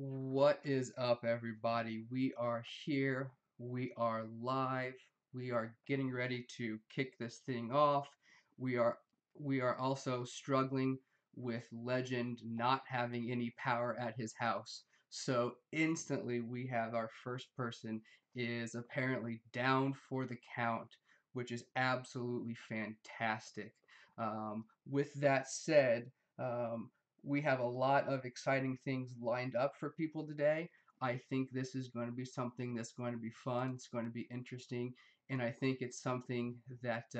What is up, everybody? We are here. We are live. We are getting ready to kick this thing off. We are we are also struggling with Legend not having any power at his house. So instantly we have our first person is apparently down for the count, which is absolutely fantastic. With that said, um, we have a lot of exciting things lined up for people today. I think this is going to be something that's going to be fun. It's going to be interesting, and I think it's something that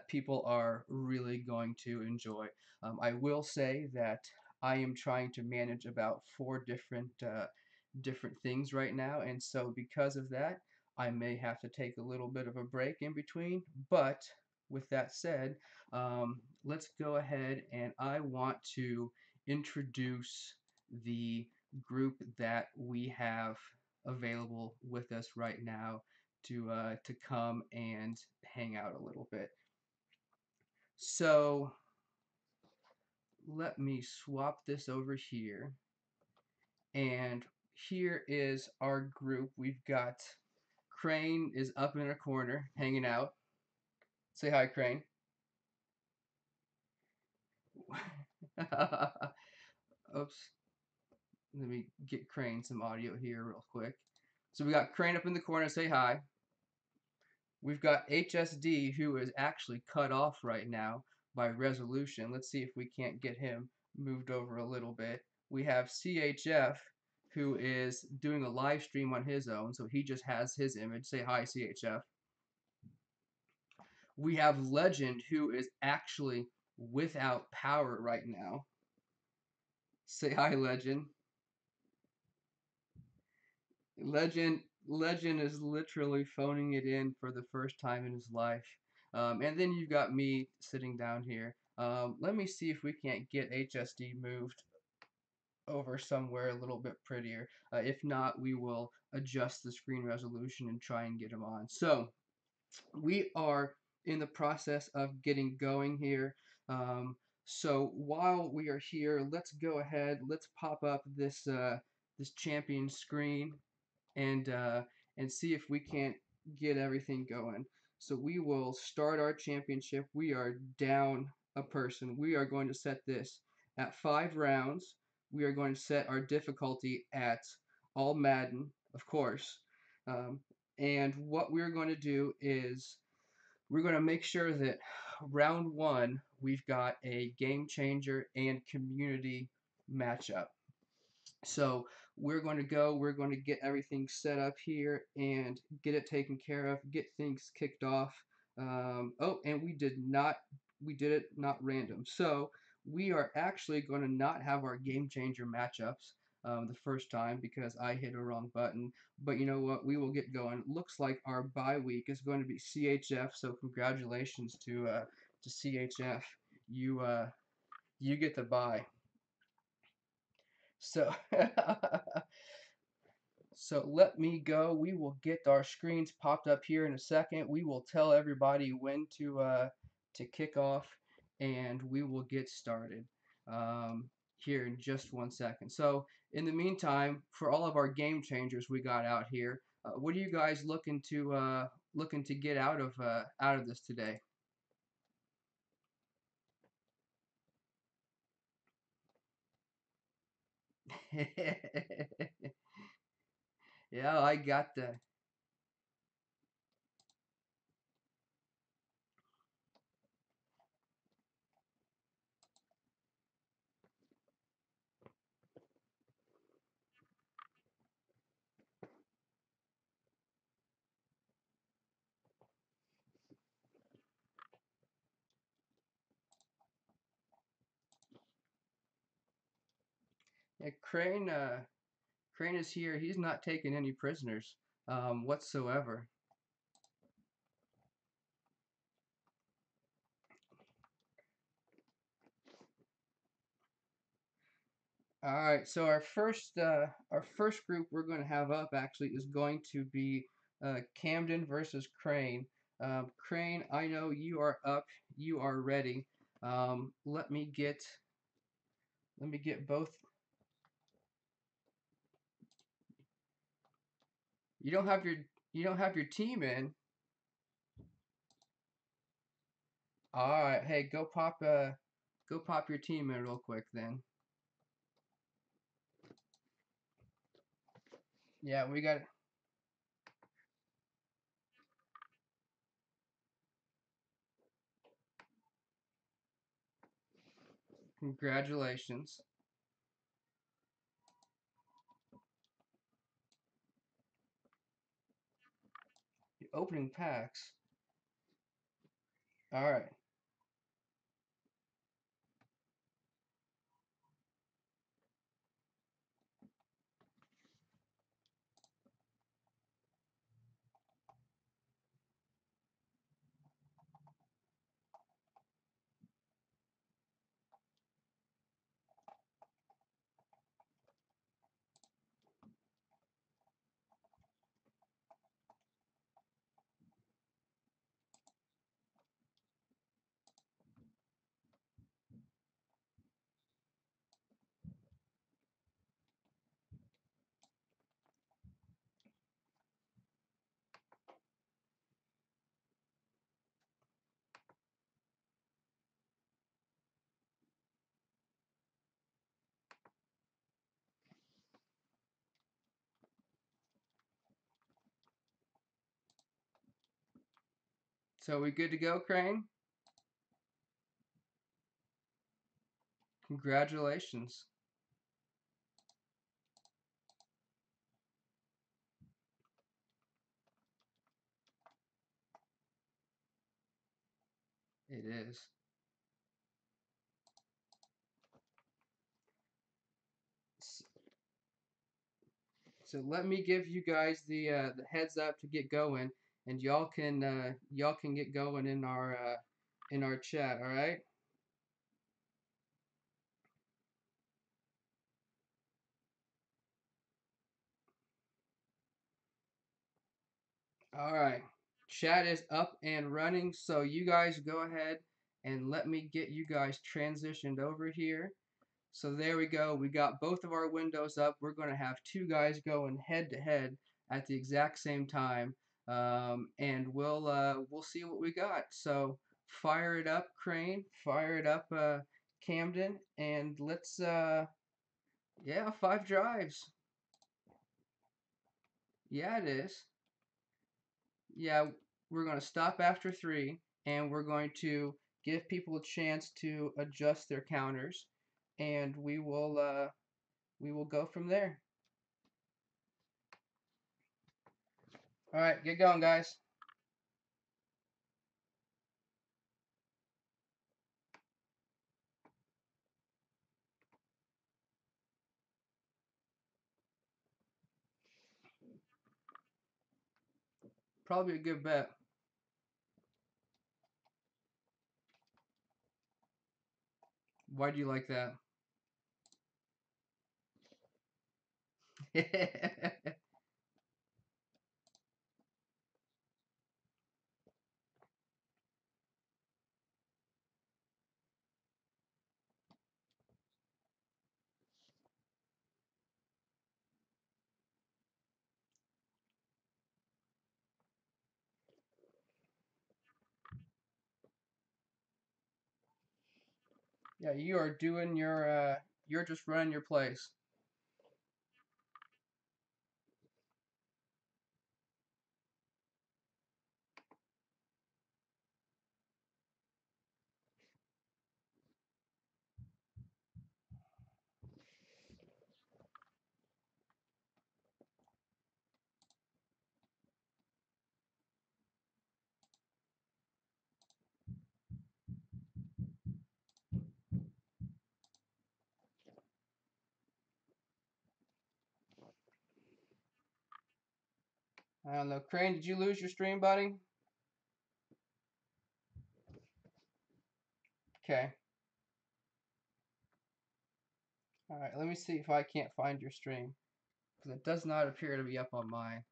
people are really going to enjoy. I will say that I am trying to manage about four different things right now, and so because of that, I may have to take a little bit of a break in between. But with that said, let's go ahead and I want to introduce the group that we have available with us right now to come and hang out a little bit. So let me swap this over here. And here is our group. We've got Crane is up in a corner hanging out. Say hi, Crane. Oops. Let me get Crane some audio here real quick. So we got Crane up in the corner. Say hi. We've got HSD, who is actually cut off right now by resolution. Let's see if we can't get him moved over a little bit. We have CHF, who is doing a live stream on his own, so he just has his image. Say hi, CHF. We have Legend, who is actually without power right now. Say hi, Legend. Legend is literally phoning it in for the first time in his life. And then you've got me sitting down here. Let me see if we can't get HSD moved over somewhere a little bit prettier. If not, we will adjust the screen resolution and try and get him on. So we are in the process of getting going here. So while we are here, let's go ahead. Let's pop up this champion screen and uh, and see if we can't get everything going. So we will start our championship. We are down a person. We are going to set this at 5 rounds. We are going to set our difficulty at all Madden, of course. Um, and what we're going to do is we're going to make sure that round one we've got a game changer and community matchup. So we're going to get everything set up here and get it taken care of, get things kicked off. Oh, and we did it not random. So we are actually going to not have our game changer matchups the first time because I hit a wrong button. But you know what? We will get going. Looks like our bye week is going to be CHF. So congratulations to CHF. You you get the bye. So So let me go. We will get our screens popped up here in a second. We will tell everybody when to kick off, and we will get started here in just 1 second. So in the meantime, for all of our game changers we got out here, what are you guys looking to get out of this today? Yeah, I got the yeah, Crane. Crane is here. He's not taking any prisoners whatsoever. All right, so our first group we're going to have up actually is going to be Camden versus Crane. Crane, I know you are up, you are ready. Let me get both. You don't have your you don't have your team in. All right, hey, go pop your team in real quick then. Yeah, we got congratulations. You're opening packs. All right. So we good to go, Crane? Congratulations. It is. So let me give you guys the heads up to get going, and y'all can get going in our chat. All right. All right. Chat is up and running, so you guys go ahead and let me get you guys transitioned over here. So there we go. We got both of our windows up. We're going to have two guys going head to head at the exact same time, and we'll see what we got. So fire it up, Crane. Fire it up, Camden, and let's yeah, 5 drives. Yeah, it is. Yeah, we're going to stop after 3, and we're going to give people a chance to adjust their counters, and we will go from there. All right, get going, guys. Probably a good bet. Why do you like that? Yeah, you are doing you're just running your place. I don't know. Crane, did you lose your stream, buddy? Okay. All right, let me see if I can't find your stream, because it does not appear to be up on mine.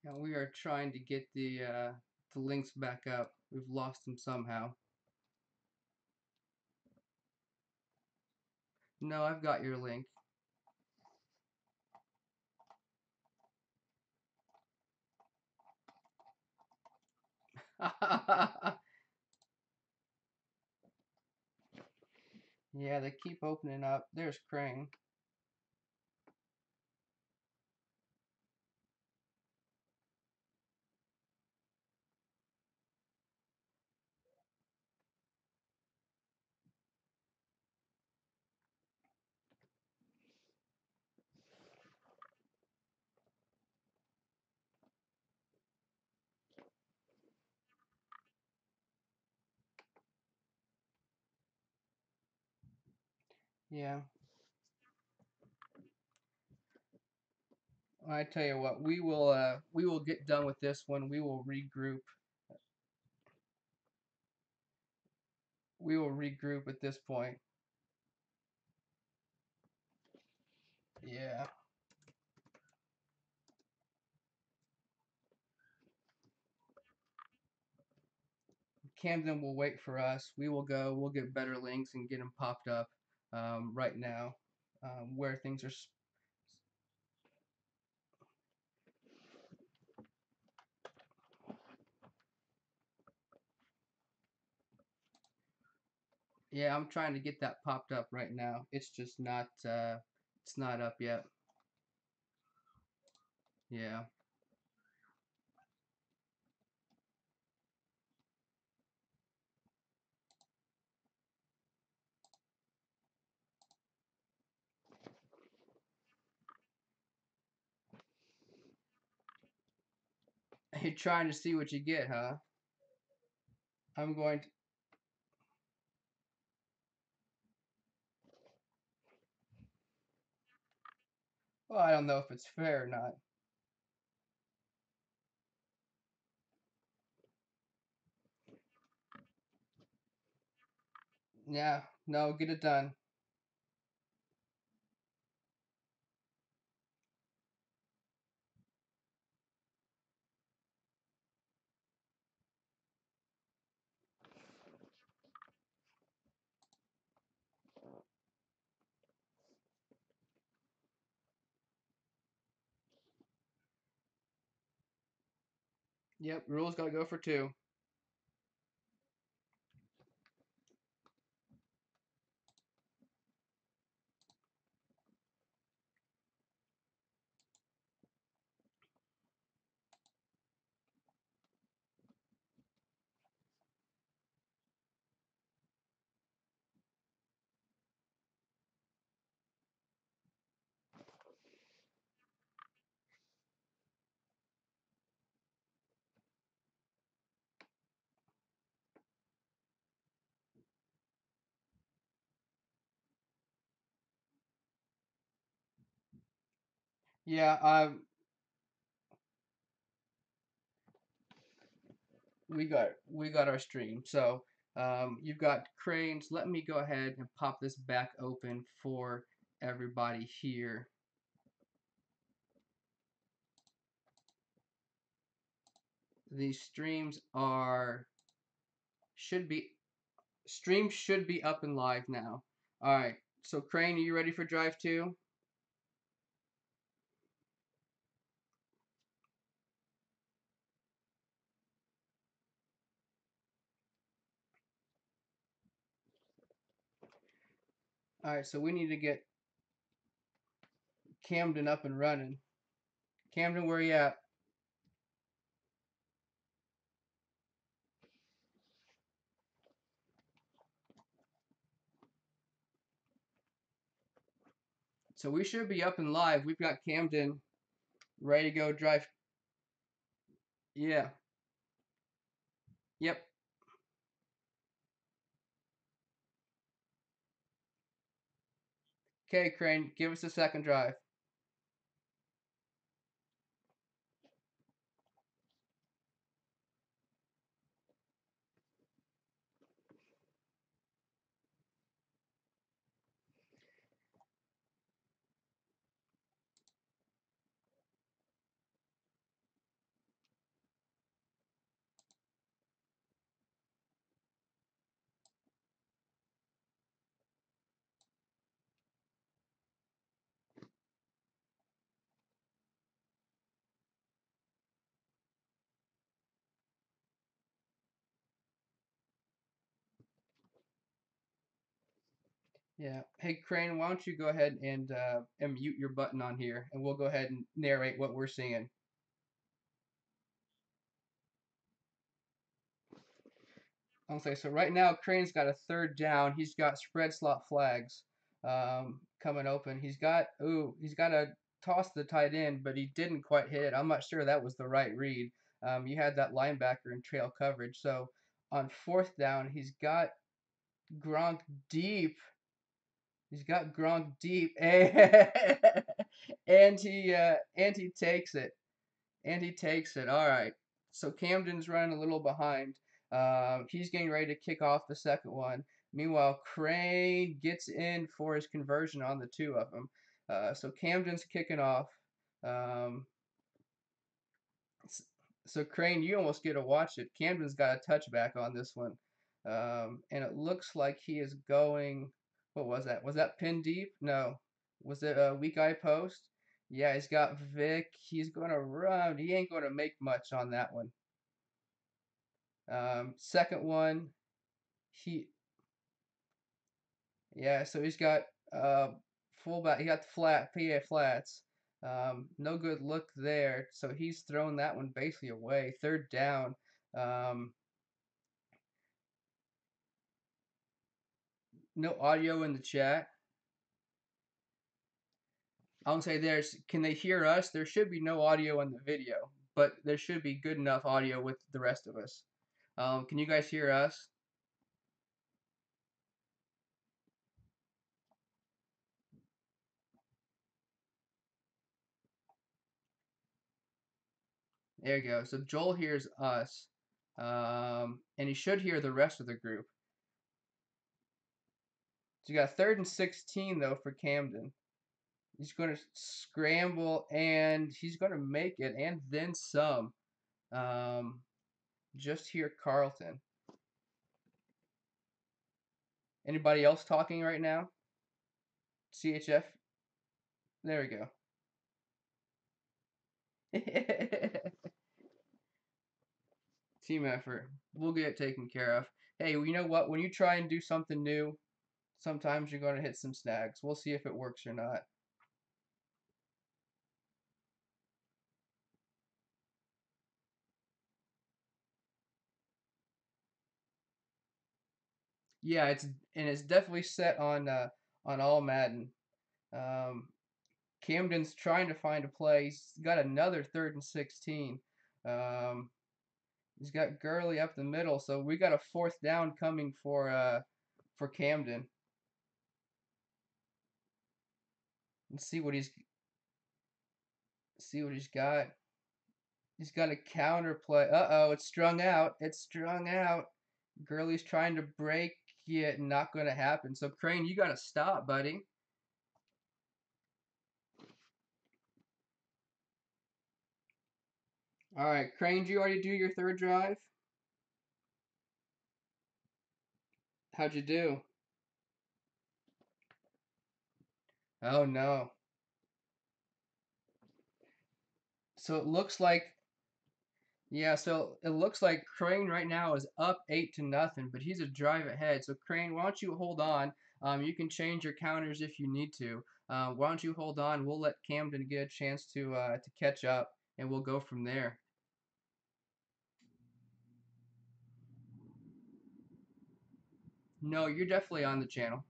And we are trying to get the links back up. We've lost them somehow. No, I've got your link. Yeah, they keep opening up. There's Crane. Yeah. I tell you what, we will get done with this one. We will regroup. We will regroup at this point. Yeah. Camden will wait for us. We will go. We'll get better links and get them popped up right now, where things are. Yeah, I'm trying to get that popped up right now. It's just not. It's not up yet. Yeah. You're trying to see what you get, huh? I'm going to. Well, I don't know if it's fair or not. Yeah. No, get it done. Yep. Rules got to go for two. Yeah. We got our stream. So you've got Cranes. Let me go ahead and pop this back open for everybody here. These streams are should be streams should be up and live now. All right. So Crane, are you ready for Drive 2? All right. So we need to get Camden up and running. Camden, where you at? So we should be up and live. We've got Camden ready to go drive. Yeah. Yep. Okay, Crane, give us a second drive. Yeah. Hey, Crane, why don't you go ahead and mute your button on here, and we'll go ahead and narrate what we're seeing. Okay, so right now Crane's got a third down. He's got spread slot flags coming open. He's got to toss the tight end, but he didn't quite hit it. I'm not sure that was the right read. You had that linebacker in trail coverage. So on fourth down, Gronk deep. He's got Gronk deep, and he takes it. And he takes it. All right. So Camden's running a little behind. He's getting ready to kick off the second one. Meanwhile, Crane gets in for his conversion on the two of them. So Camden's kicking off. Um, so Crane, you almost get to watch it. Camden's got a touchback on this one. And it looks like he is going. What was that? Was that pin deep? No. Was it a weak eye post? Yeah, he's got Vic. He's gonna run. He ain't gonna make much on that one. Second one, he yeah. So he's got fullback. He got the PA flats. No good look there. So he's thrown that one basically away. Third down. Um, no audio in the chat. I'll say can they hear us? There should be no audio in the video, but there should be good enough audio with the rest of us. Can you guys hear us? There you go. So Joel hears us, and he should hear the rest of the group. So you got third and 16 though for Camden. He's going to scramble and he's going to make it and then some. Um, just hear Carlton. Anybody else talking right now? CHF? There we go. Team effort. We'll get it taken care of. Hey, you know what? When you try and do something new, sometimes you're going to hit some snags. We'll see if it works or not. Yeah, it's definitely set on all Madden. Um, Camden's trying to find a play. He's got another third and 16. Um, he's got Gurley up the middle, so we got a fourth down coming for Camden. Let's see what he's got. He's got a counter play. Uh-oh, it's strung out. It's strung out. Gurley's trying to break it, not going to happen. So Crane, you got to stop, buddy. All right, Crane, did you already do your third drive? How'd you do? Oh no. So it looks like Yeah, so it looks like Crane right now is up 8-0, but he's a drive ahead. So Crane, why don't you hold on? You can change your counters if you need to. Why don't you hold on? We'll let Camden get a chance to catch up, and we'll go from there. No, you're definitely on the channel.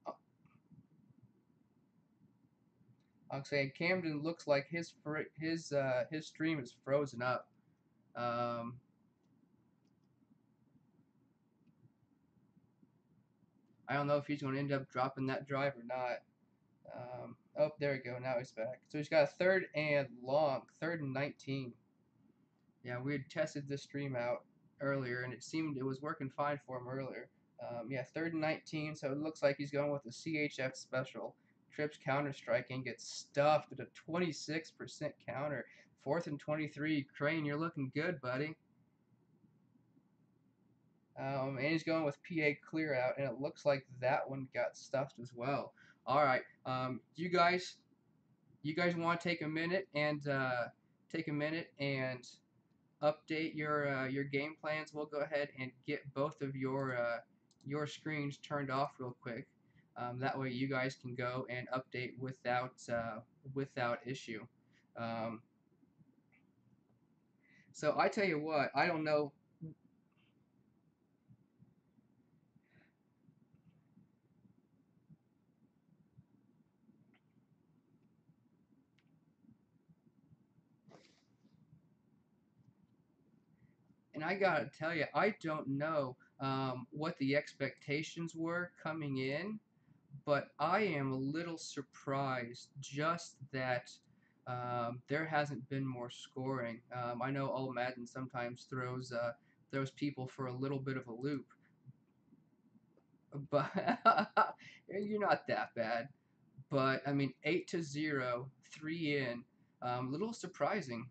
Uh, I'm saying Camden looks like his stream is frozen up. Um, I don't know if he's going to end up dropping that drive or not. Oh, there we go. Now he's back. So he's got a third and long, third and 19. Yeah, we had tested this stream out earlier, and it seemed it was working fine for him earlier. Yeah, third and 19, so it looks like he's going with the CHF special. Trips counter striking, gets stuffed at a 26% counter. Fourth and 23. Crane, you're looking good, buddy. And he's going with PA clear out, and it looks like that one got stuffed as well. All right, you guys want to take a minute and update your game plans, we'll go ahead and get both of your screens turned off real quick. That way you guys can go and update without issue. Um, so I tell you what, I don't know, and I gotta tell you, I don't know what the expectations were coming in, but I am a little surprised just that there hasn't been more scoring. I know all Madden sometimes throws people for a little bit of a loop, but you're not that bad. But I mean, 8-0, 3 in, little surprising.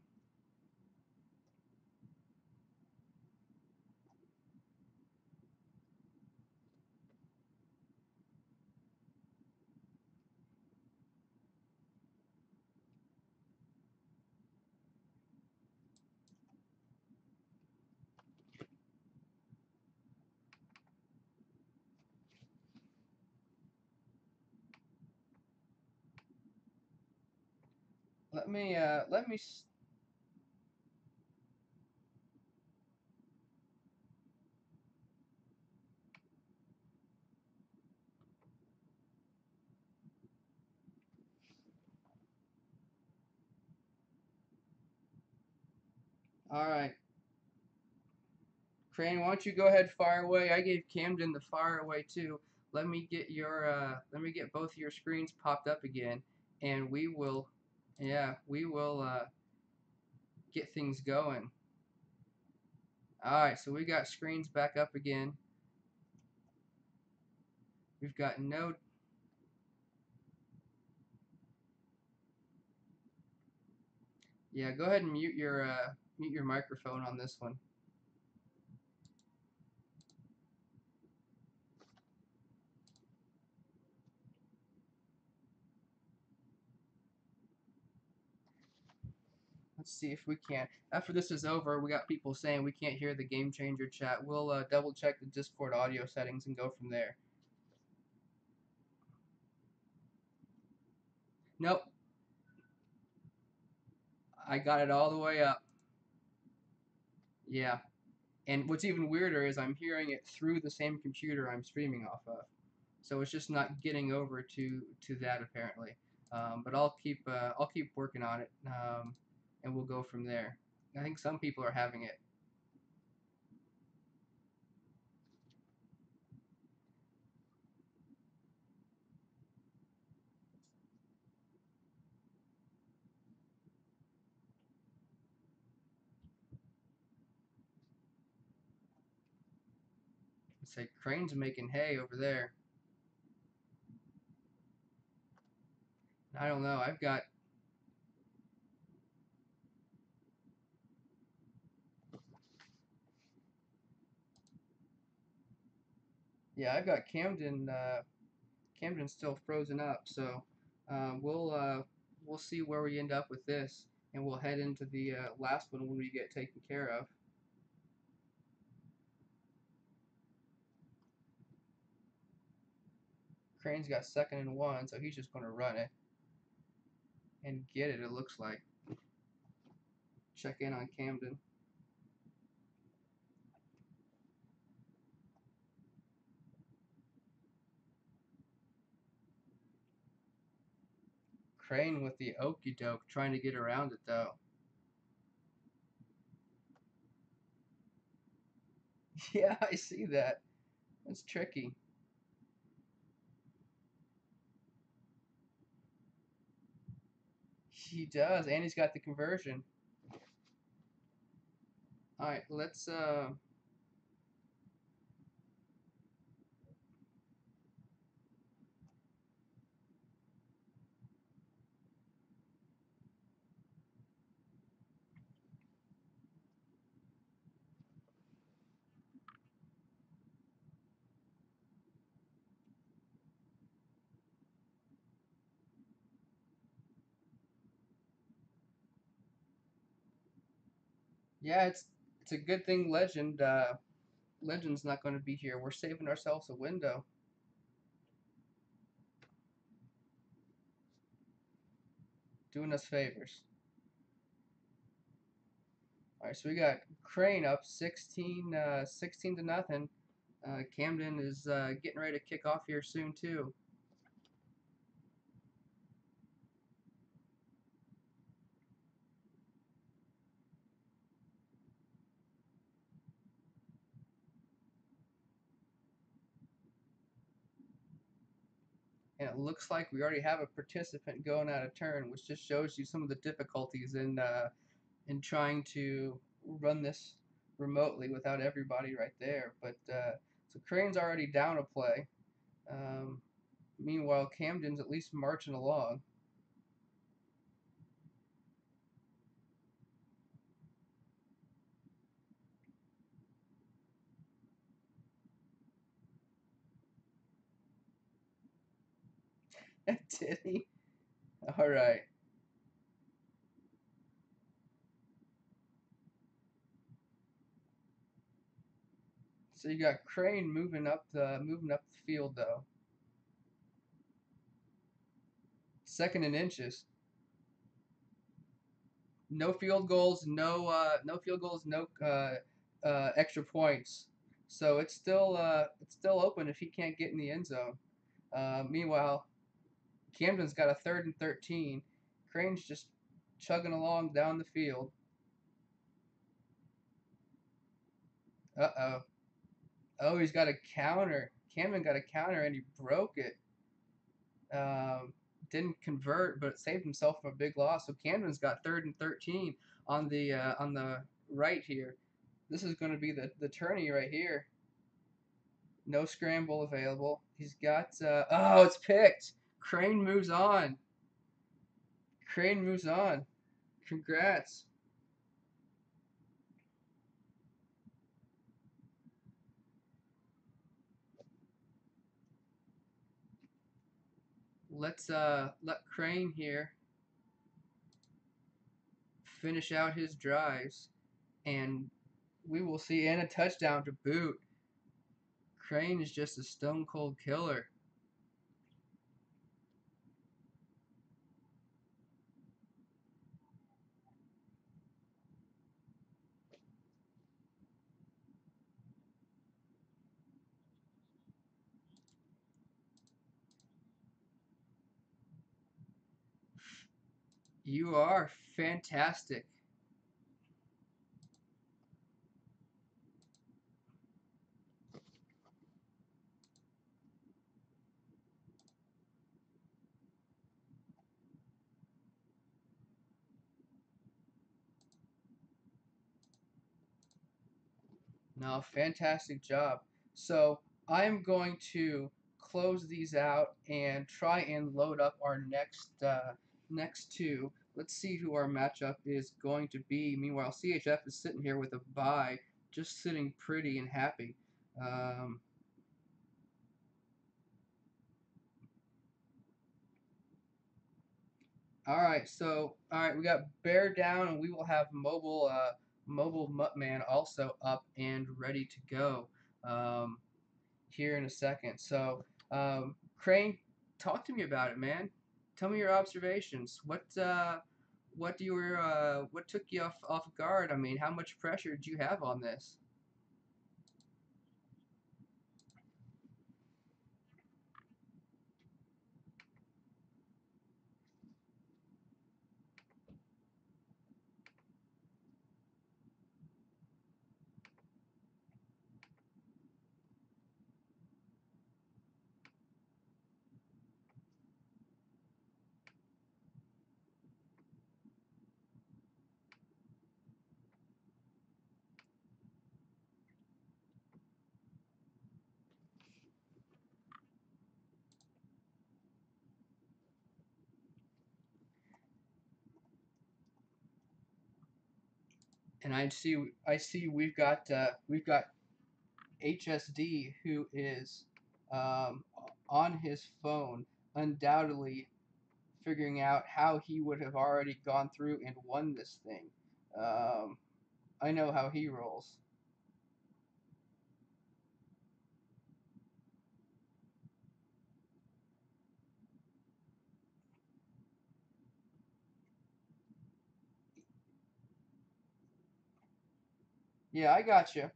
Let me. All right, Crane, why don't you go ahead fire away? I gave Camden the fire away too. Let me get both of your screens popped up again, and we will get things going. All right, so we got screens back up again. We've got no. Yeah, go ahead and mute your microphone on this one. Let's see if we can. After this is over, we got people saying we can't hear the Game Changer chat. We'll double check the Discord audio settings and go from there. Nope, I got it all the way up. Yeah, and what's even weirder is I'm hearing it through the same computer I'm streaming off of. So it's just not getting over to that apparently. But I'll keep working on it, and we'll go from there. I think some people are having it. It's like Crane's making hay over there. I don't know. I've got Camden. Camden's still frozen up, so we'll see where we end up with this, and we'll head into the last one when we get taken care of. Crane's got 2nd and 1, so he's just going to run it and get it. It looks like. Check in on Camden. Crane with the okey doke, trying to get around it though. Yeah, I see that. That's tricky. He does, and he's got the conversion. All right, let's Yeah, it's a good thing Legend's not going to be here. We're saving ourselves a window, doing us favors. All right, so we got Crane up 16 to nothing. Camden is getting ready to kick off here soon too. And it looks like we already have a participant going out of turn, which just shows you some of the difficulties in trying to run this remotely without everybody right there. But so Crane's already down a play. Um, Meanwhile, Camden's at least marching along. Did he? All right. So you got Crane moving up the field though. Second in inches. No field goals. No field goals. No extra points. So it's still open if he can't get in the end zone. Meanwhile, Camden's got a third and 13. Crane's just chugging along down the field. Uh-oh. Oh, he's got a counter. Camden got a counter and he broke it. Um, didn't convert, but saved himself from a big loss. So Camden's got third and 13 on the right here. This is going to be the tourney right here. No scramble available. He's got oh, it's picked. Crane moves on. Crane moves on. Congrats. Let's let Crane here finish out his drives, and we will see and a touchdown to boot. Crane is just a stone cold killer. You are fantastic. No, fantastic job. So I'm going to close these out and try and load up our next two. Let's see who our matchup is going to be. Meanwhile, CHF is sitting here with a bye, just sitting pretty and happy. Um, all right, we got Bear down, and we will have mobile Muttman also up and ready to go. Um, here in a second. So, Crane, talk to me about it, man. Tell me your observations. What took you off guard? I mean, how much pressure did you have on this? And I see we've got HSD who is um, on his phone, undoubtedly figuring out how he would have already gone through and won this thing. Um, I know how he rolls. Yeah, I got you.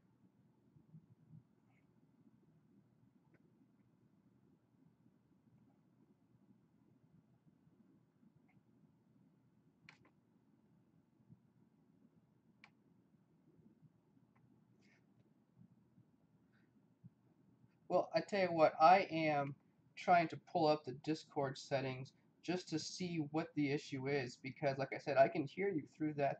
Well, I tell you what, I am trying to pull up the Discord settings just to see what the issue is because, like I said, I can hear you through that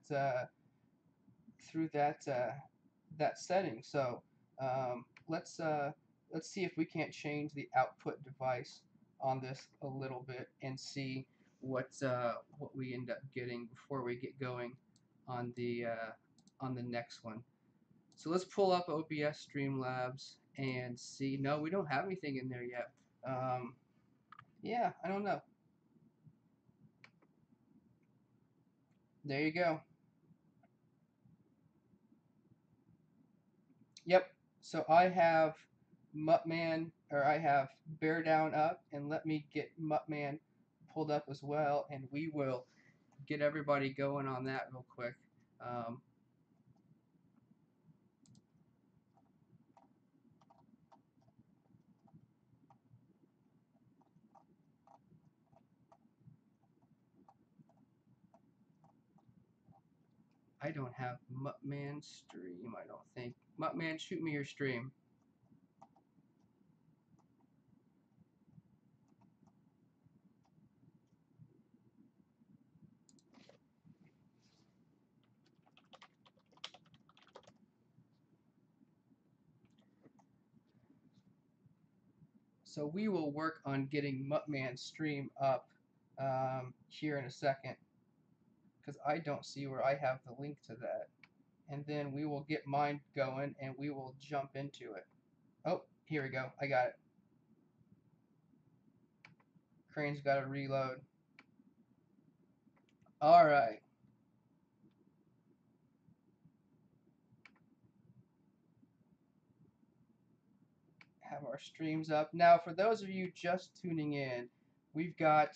setting. So um, let's uh, let's see if we can't change the output device on this a little bit and see what we end up getting before we get going on the next one. So let's pull up OBS Streamlabs and see. No, we don't have anything in there yet. Um, yeah, I don't know. There you go. Yep. So I have Muttman, or I have Bear Down up, and let me get Muttman pulled up as well, and we will get everybody going on that real quick. Um, I don't have Muttman stream, I don't think. Muttman, shoot me your stream. So we will work on getting Muttman's stream up here in a second because I don't see where I have the link to that. And then we will get mine going and we will jump into it. Oh, here we go. I got it. Crane's got to reload. All right. Have our streams up. Now, for those of you just tuning in, we've got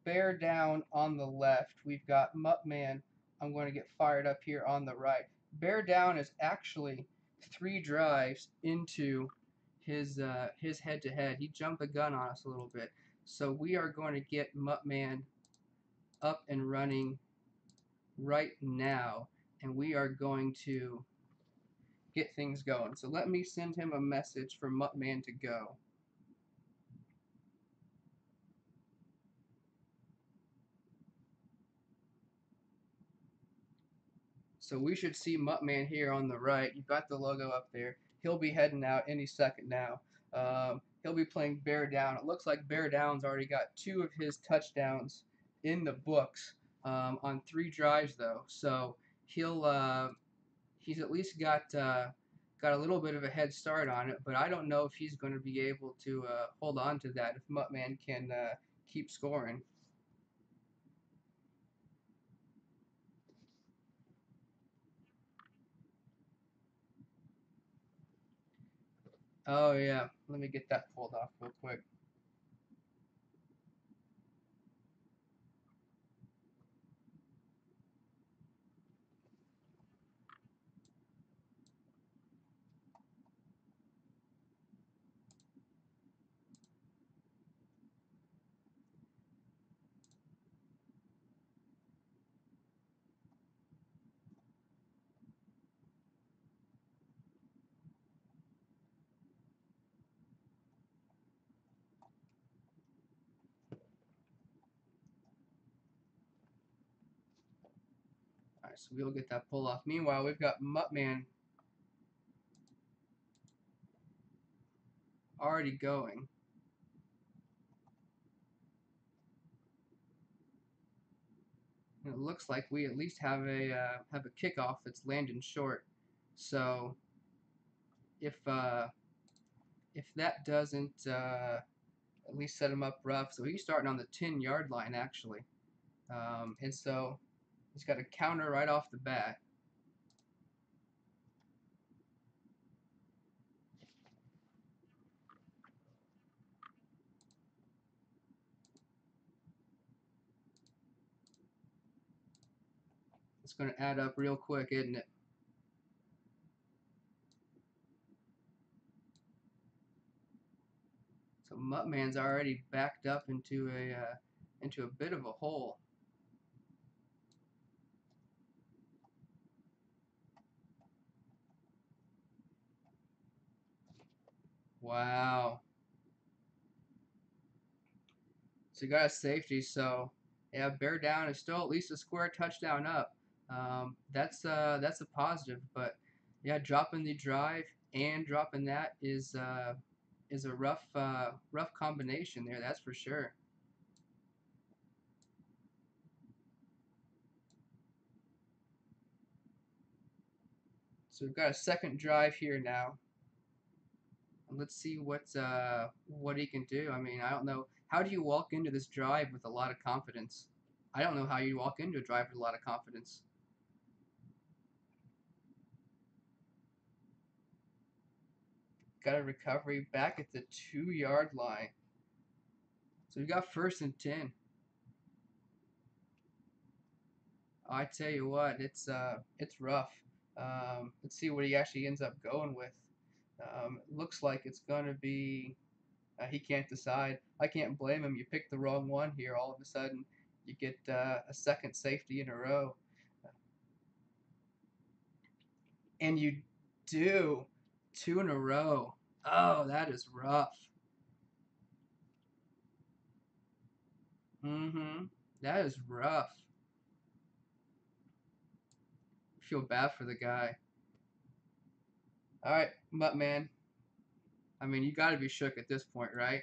Bear Down on the left. We've got Muttman. I'm going to get fired up here on the right. Bear Down is actually 3 drives into his head to head. He jumped the gun on us a little bit. So we are going to get Muttman up and running right now, and we are going to get things going. So let me send him a message for Muttman to go. So we should see Muttman here on the right. You've got the logo up there. He'll be heading out any second now. He'll be playing Bear Down. It looks like Bear Down's already got 2 of his touchdowns in the books on 3 drives though. So he's at least got a little bit of a head start on it. But I don't know if he's going to be able to hold on to that if Muttman can keep scoring. Oh yeah, let me get that pulled off real quick. All right, so we'll get that pull off. Meanwhile, we've got Muttman already going. And it looks like we at least have a kickoff that's landing short. So if that doesn't at least set him up rough, so he's starting on the 10-yard line actually, and so he's got a counter right off the bat. It's going to add up real quick, isn't it? So Muttman's already backed up into a bit of a hole. Wow. So you got a safety. So yeah, bear down is still at least a square touchdown up. That's a positive. But yeah, dropping the drive and dropping that is a rough combination there. That's for sure. So we've got a second drive here now. Let's see what he can do. I mean, I don't know. How do you walk into this drive with a lot of confidence? I don't know how you walk into a drive with a lot of confidence. Got a recovery back at the 2 yard line. So we got first and 10. I tell you what, it's rough. Let's see what he actually ends up going with. Looks like it's gonna be he can't decide. I can't blame him. You picked the wrong one here. All of a sudden, you get a second safety in a row, and you do two in a row. Oh, that is rough. Mm-hmm. That is rough. Feel bad for the guy. All right, Muttman. I mean, you got to be shook at this point, right?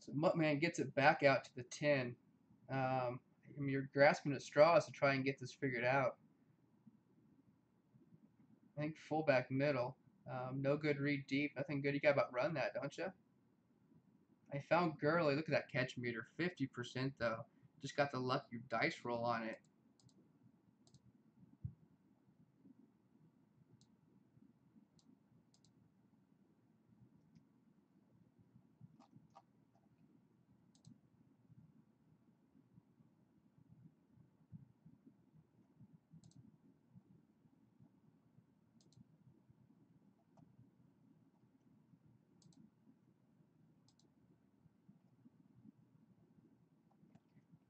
So Muttman gets it back out to the 10. I mean, you're grasping at straws to try and get this figured out. I think fullback middle. No good read deep. Nothing good. You got about run that, don't you? I found Gurley. Look at that catch meter. 50% though. Just got the lucky dice roll on it.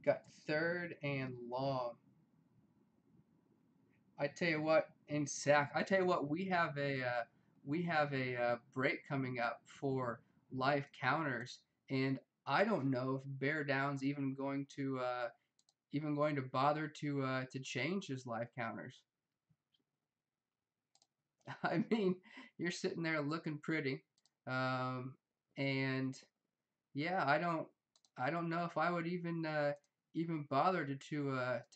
Got third and long. I tell you what, in sack. I tell you what, we have a break coming up for live counters, and I don't know if Bear Down's even going to bother to change his live counters. I mean, you're sitting there looking pretty, um, and yeah, I don't know if I would even bother to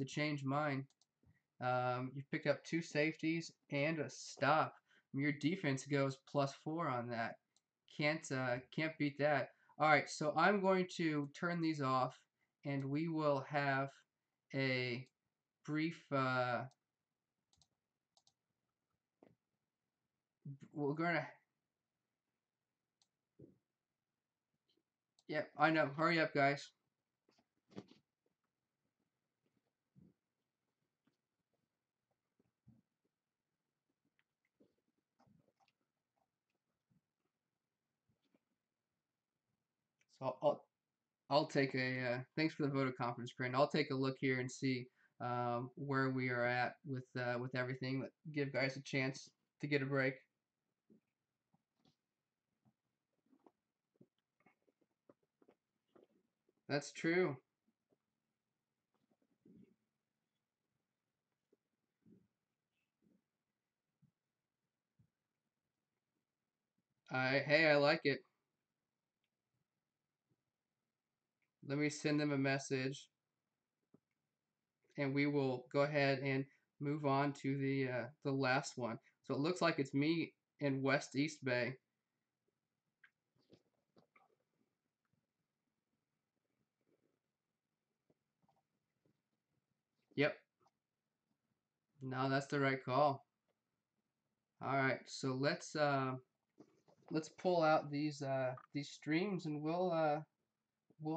change mine. You picked up two safeties and a stop. I mean, your defense goes +4 on that. Can't beat that. All right, so I'm going to turn these off, and we will have a brief. We're gonna. Yep, I know. Hurry up, guys. So I'll take a thanks for the vote of confidence, Corinne. I'll take a look here and see where we are at with everything. Give guys a chance to get a break. That's true. I like it. Let me send them a message, and we will go ahead and move on to the last one. So it looks like it's me in West East Bay. No, that's the right call. All right, so let's pull out these streams and we'll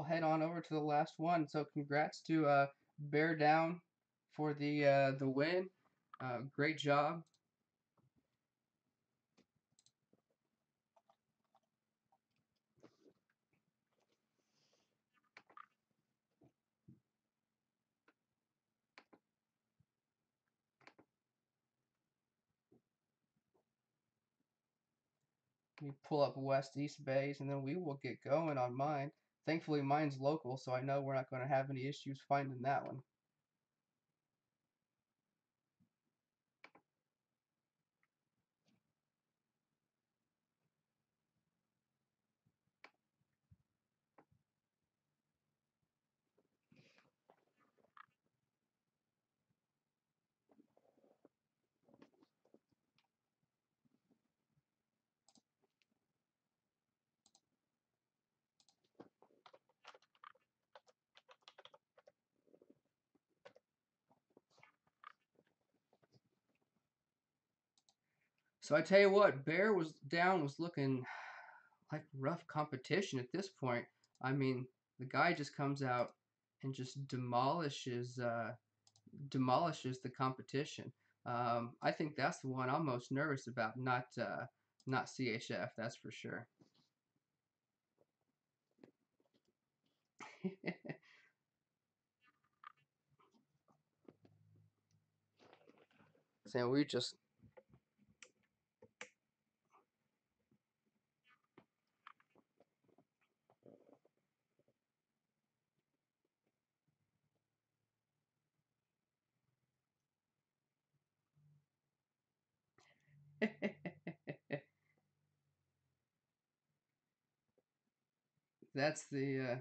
head on over to the last one. So congrats to Bear Down for the win. Great job. We pull up West East Bays and then we will get going on mine. Thankfully, mine's local, so I know we're not going to have any issues finding that one. So I tell you what, Bear was down was looking like rough competition at this point. I mean, the guy just comes out and just demolishes the competition. I think that's the one I'm most nervous about, not CHF, that's for sure. So we just that's the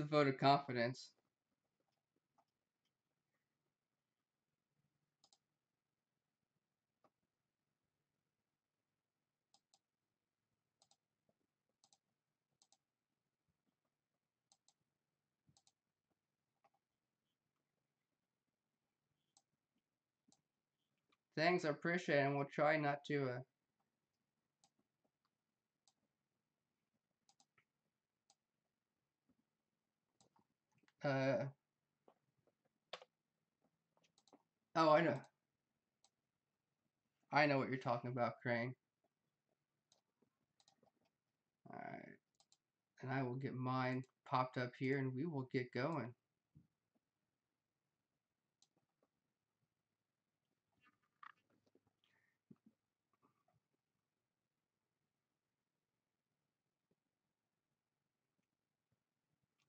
vote of confidence. Thanks, I appreciate it, and we'll try not to. Uh, oh, I know what you're talking about, Crane. All right, and I will get mine popped up here, and we will get going.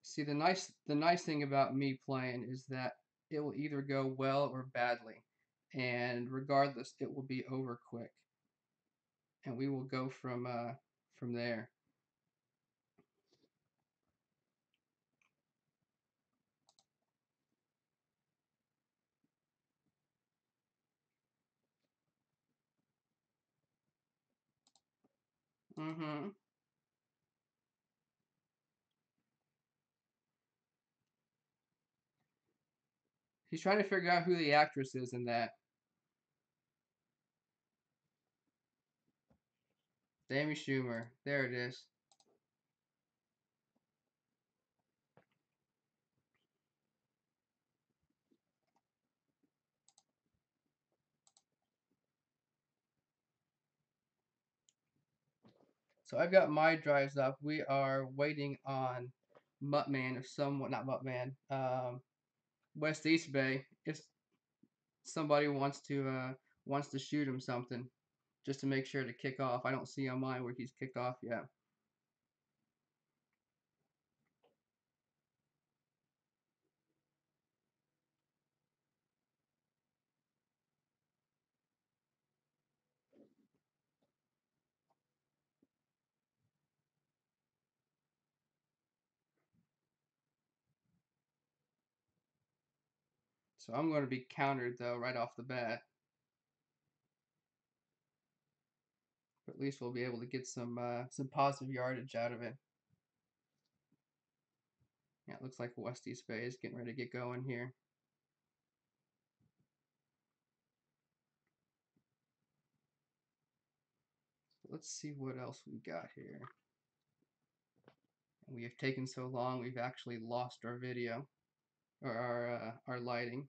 See, the nice thing about me playing is that it will either go well or badly, and regardless, it will be over quick, and we will go from there. Mm-hmm. He's trying to figure out who the actress is in that. Amy Schumer. There it is. So I've got my drives up. We are waiting on Muttman, if someone, not Muttman, West East Bay, if somebody wants to shoot him something, just to make sure to kick off. I don't see on mine where he's kicked off yet. So I'm going to be countered though right off the bat. But at least we'll be able to get some positive yardage out of it. Yeah, it looks like West East Bay is getting ready to get going here. let's see what else we got here. We have taken so long, we've actually lost our video or our lighting.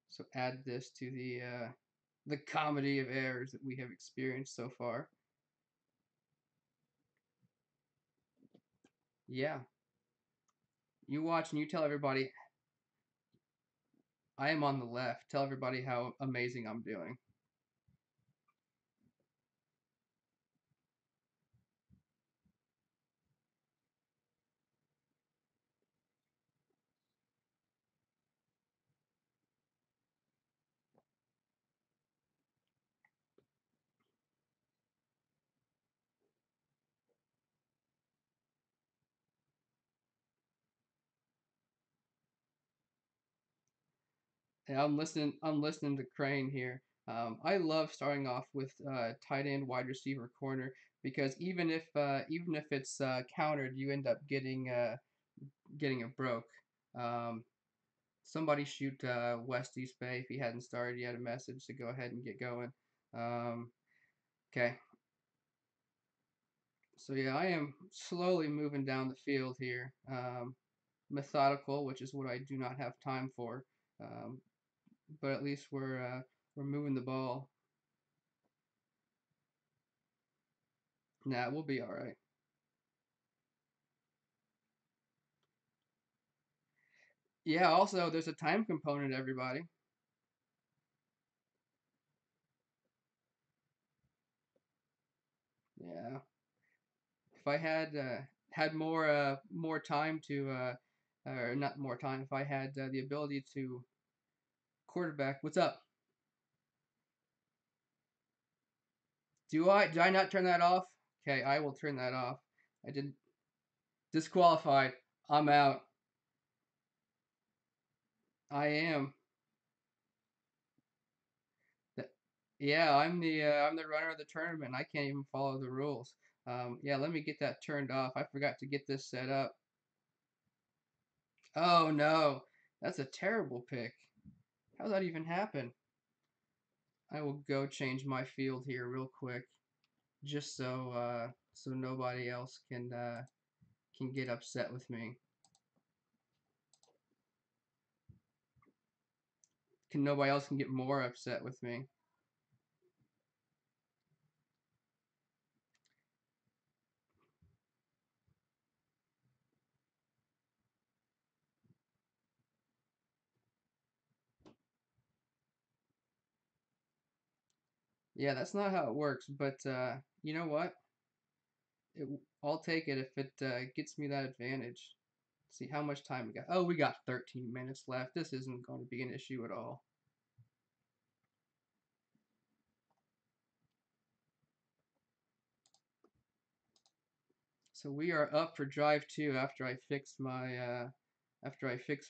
So add this to the comedy of errors that we have experienced so far. Yeah, you watch and you tell everybody I am on the left. Tell everybody how amazing I'm doing. And I'm listening. I'm listening to Crane here. I love starting off with tight end, wide receiver, corner because even if it's countered, you end up getting it broke. Um, Somebody shoot West East Bay if he hadn't started yet a message to go ahead and get going. Um, okay, so yeah, I am slowly moving down the field here. Methodical, which is what I do not have time for. Um, but at least we're moving the ball. Nah, we'll be all right. Yeah. Also, there's a time component, everybody. Yeah. If I had more time to or not more time, if I had the ability to quarterback, what's up? Did I not turn that off? Okay, I will turn that off. I didn't disqualified. I'm out. I am. Yeah, I'm the runner of the tournament. I can't even follow the rules. Yeah, let me get that turned off. I forgot to get this set up. Oh no, that's a terrible pick. How'd that even happen? I will go change my field here real quick, just so nobody else can get upset with me. Can nobody else can get more upset with me? Yeah, that's not how it works. But you know what? It, I'll take it if it gets me that advantage. See how much time we got. Oh, we got 13 minutes left. This isn't going to be an issue at all. So we are up for drive two after I fix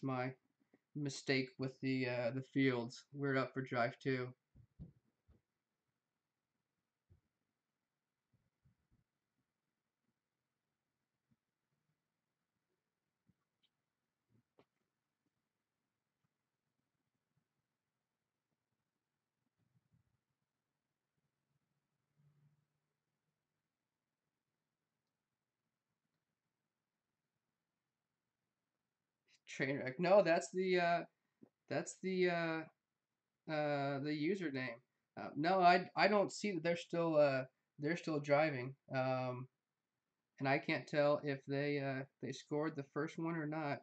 my mistake with the fields. We're up for drive two. Train wreck. No, that's the username. No, I don't see that they're still driving. And I can't tell if they scored the first one or not.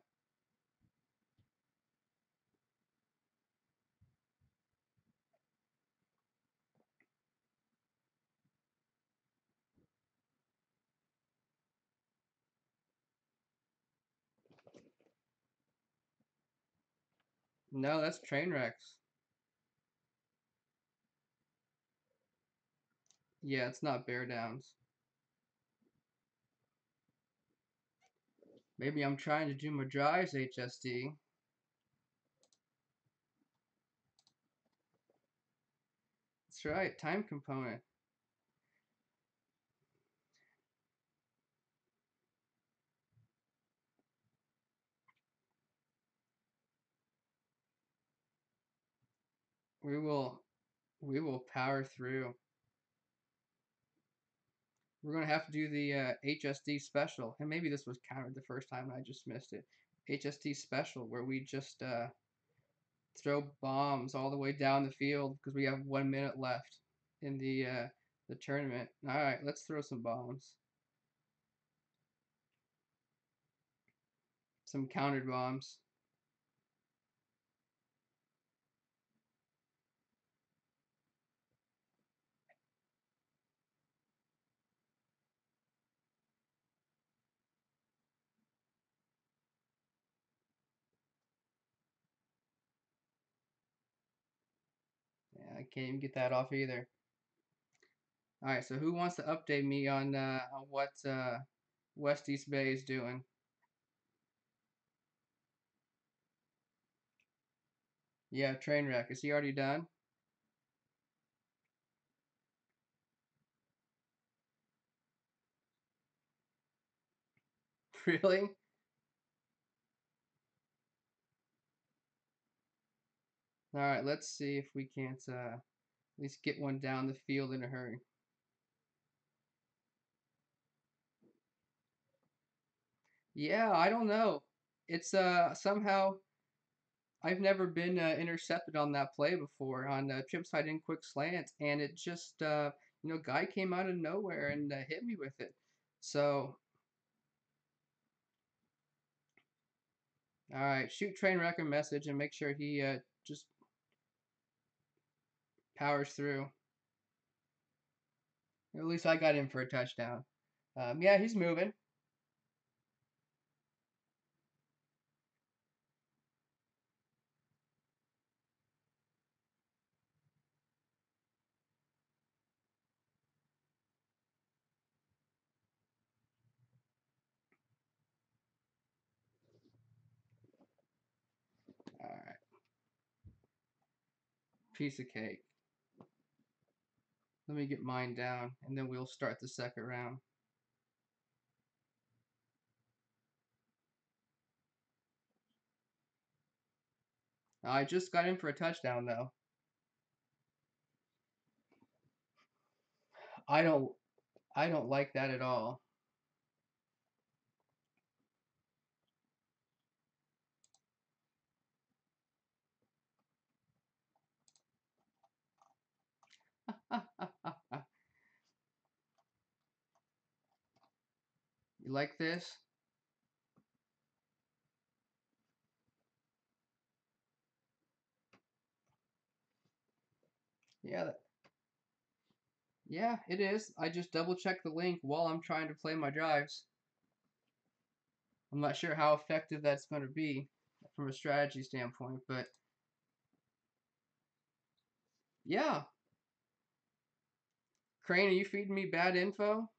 No, that's train wrecks. Yeah, it's not bear downs. Maybe I'm trying to do my drives, HSD. That's right, time component. We will we will power through. We're gonna have to do the HSD special, and maybe this was counted the first time and I just missed it. HSD special, where we just throw bombs all the way down the field because we have 1 minute left in the tournament. All right, let's throw some bombs, some countered bombs. Yeah, I can't even get that off either. All right, so who wants to update me on what West East Bay is doing? Yeah, train wreck. Is he already done? Really? All right, let's see if we can't at least get one down the field in a hurry. Yeah, I don't know. It's somehow I've never been intercepted on that play before on chip side in quick slant, and it just guy came out of nowhere and hit me with it. So all right, shoot train wreck a message and make sure he just powers through. At least I got him for a touchdown. Yeah, he's moving. All right, piece of cake. Let me get mine down, and then we'll start the second round. I just got in for a touchdown though. I don't I don't like that at all. You like this? Yeah, yeah, it is. I just double check the link while I'm trying to play my drives. I'm not sure how effective that's going to be from a strategy standpoint, but yeah. Crane, are you feeding me bad info?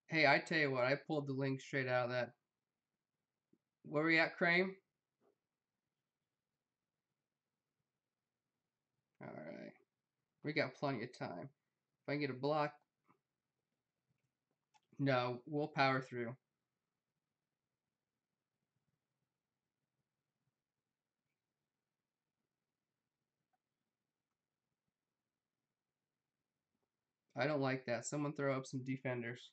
Hey, I tell you what, I pulled the link straight out of that. Where we at, Crane? All right. We got plenty of time. If I can get a block, no, we'll power through. I don't like that. Someone throw up some defenders.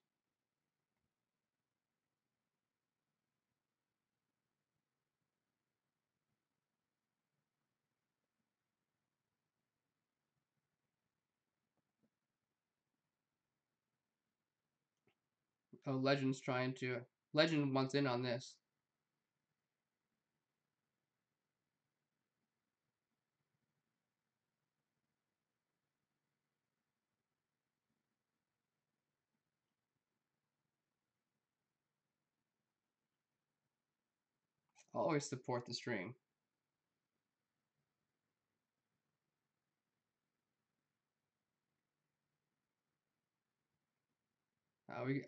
Oh, Legend's trying to. Legend wants in on this. Always support the stream. We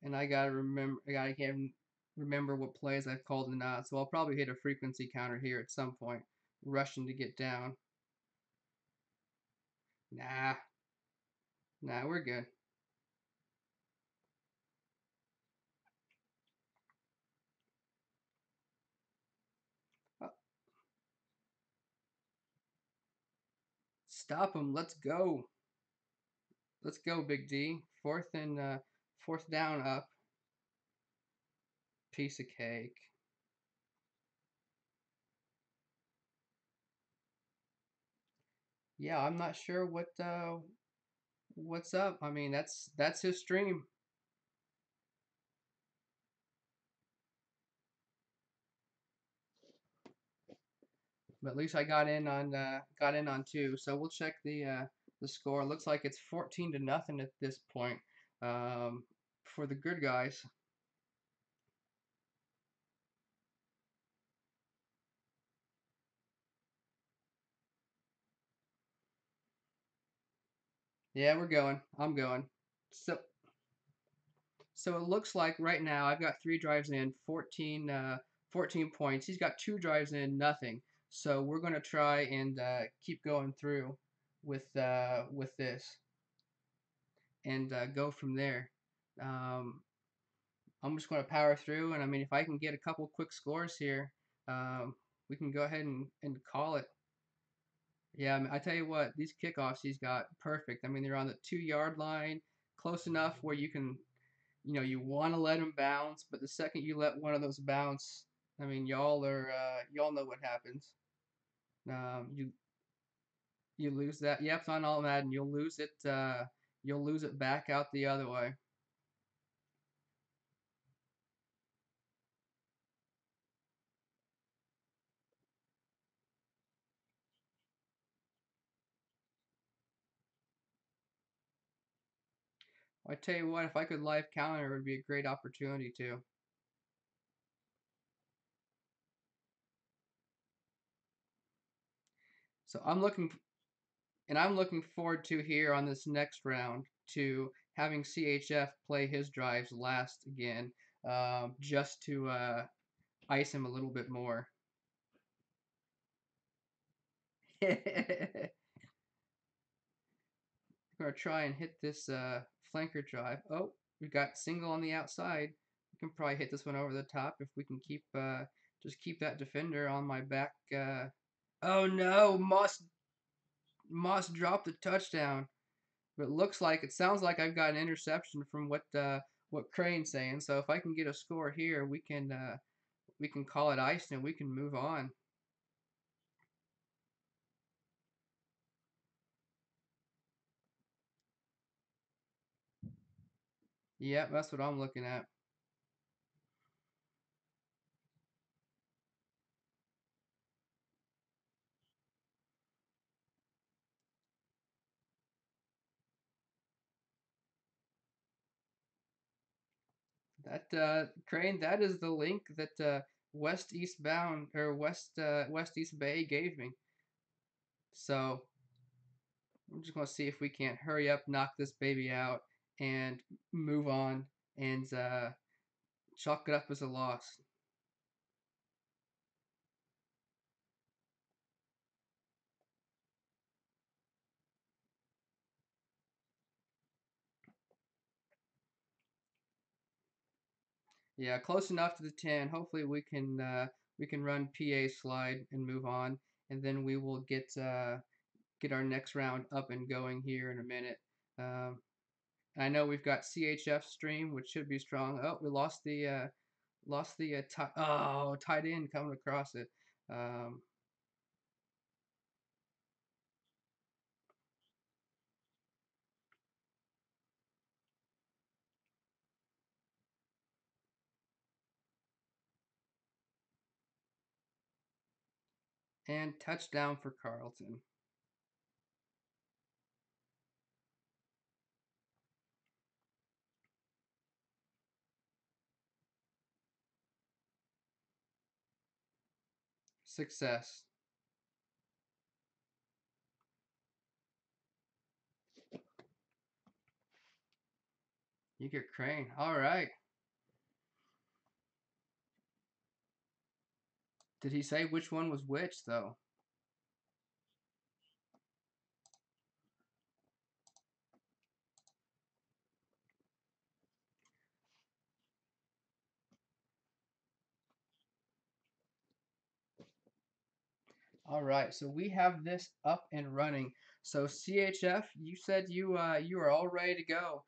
and I can't remember what plays I've called and not. So I'll probably hit a frequency counter here at some point, rushing to get down. Nah, nah, we're good. Uh, Stop him. Let's go. Let's go, Big D. Fourth down up. Piece of cake. Yeah, I'm not sure what's up. I mean, that's his stream. But at least I got in on two. So we'll check the score. Looks like it's 14-0 at this point um, for the good guys. Yeah, we're going. I'm going. So so it looks like right now I've got three drives in, 14 points. He's got two drives in, nothing. So we're gonna try and keep going through with this and go from there. Um, I'm just going to power through, and I mean, if I can get a couple quick scores here, we can go ahead and call it. Yeah, I, mean, I tell you what, these kickoffs he's got perfect. I mean, they're on the 2 yard line, close enough where you can, you want to let them bounce, but the second you let one of those bounce, I mean, y'all know what happens. You lose that. Yep, it's on all Madden. You'll lose it. You'll lose it back out the other way. I tell you what, if I could live counter, it would be a great opportunity too. So I'm looking forward to here on this next round to having CHF play his drives last again, just to ice him a little bit more. We're gonna try and hit this flanker drive. Oh, we got single on the outside. We can probably hit this one over the top if we can keep just keep that defender on my back. Oh no, Moss dropped the touchdown. But it sounds like I've got an interception from what Crane's saying. So if I can get a score here, we can call it ice and we can move on. Yep, that's what I'm looking at. That Crane, that is the link that West Eastbound or West East Bay gave me. So I'm just gonna see if we can't hurry up, knock this baby out, and move on and chalk it up as a loss. Yeah, close enough to the 10. Hopefully we can run PA slide and move on, and then we will get our next round up and going here in a minute. Um, I know we've got CHF stream, which should be strong. Oh, we lost the tight end coming across it. Um, and touchdown for Carlton. Success. You get Crane. All right. Did he say which one was which, though? All right, so we have this up and running. So CHF, you said you are all ready to go.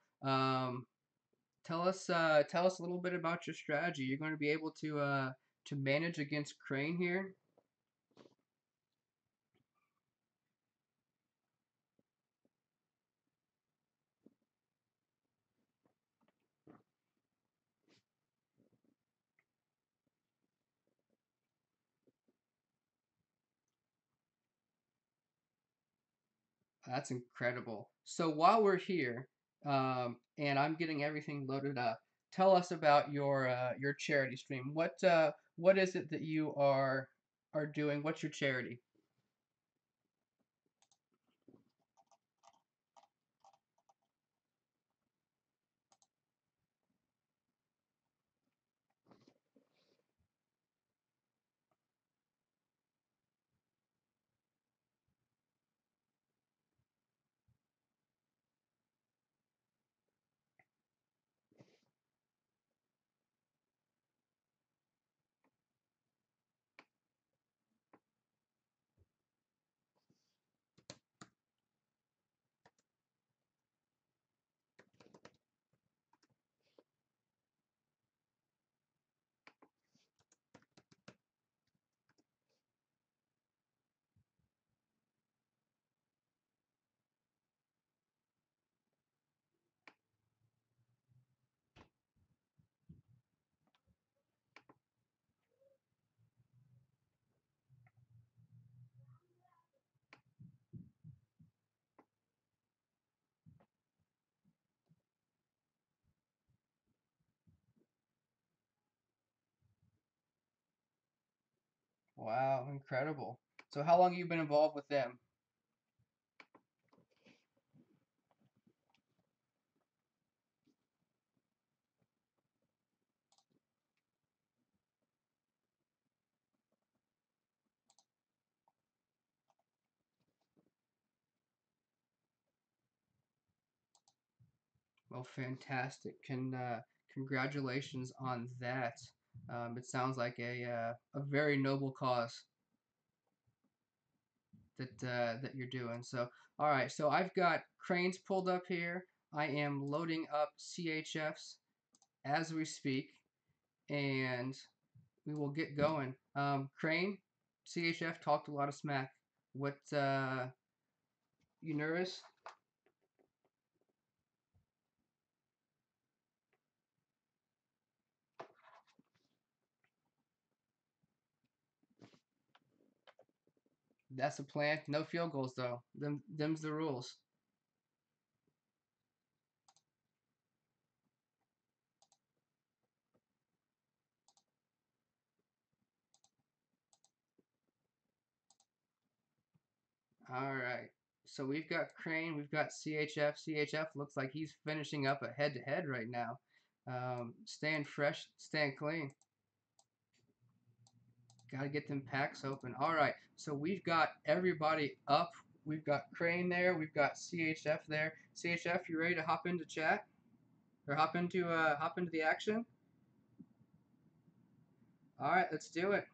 Tell us a little bit about your strategy. You're going to be able to manage against Crane here. That's incredible. So while we're here, and I'm getting everything loaded up, tell us about your charity stream. What is it that you are doing? What's your charity? Wow, incredible. So how long have you been involved with them? Well, fantastic. Congratulations on that. It sounds like a very noble cause that you're doing. So, all right. So I've got cranes pulled up here. I am loading up CHFs as we speak, and we will get going. Crane, CHF talked a lot of smack. What you nervous? That's the plan. No field goals though. Them's the rules. All right. So we've got Crane, we've got CHF. CHF looks like he's finishing up a head-to-head right now. Staying fresh, staying clean. Got to get them packs open. All right. So we've got everybody up. We've got Crane there. We've got CHF there. CHF, you ready to hop into chat or hop into the action? All right, let's do it.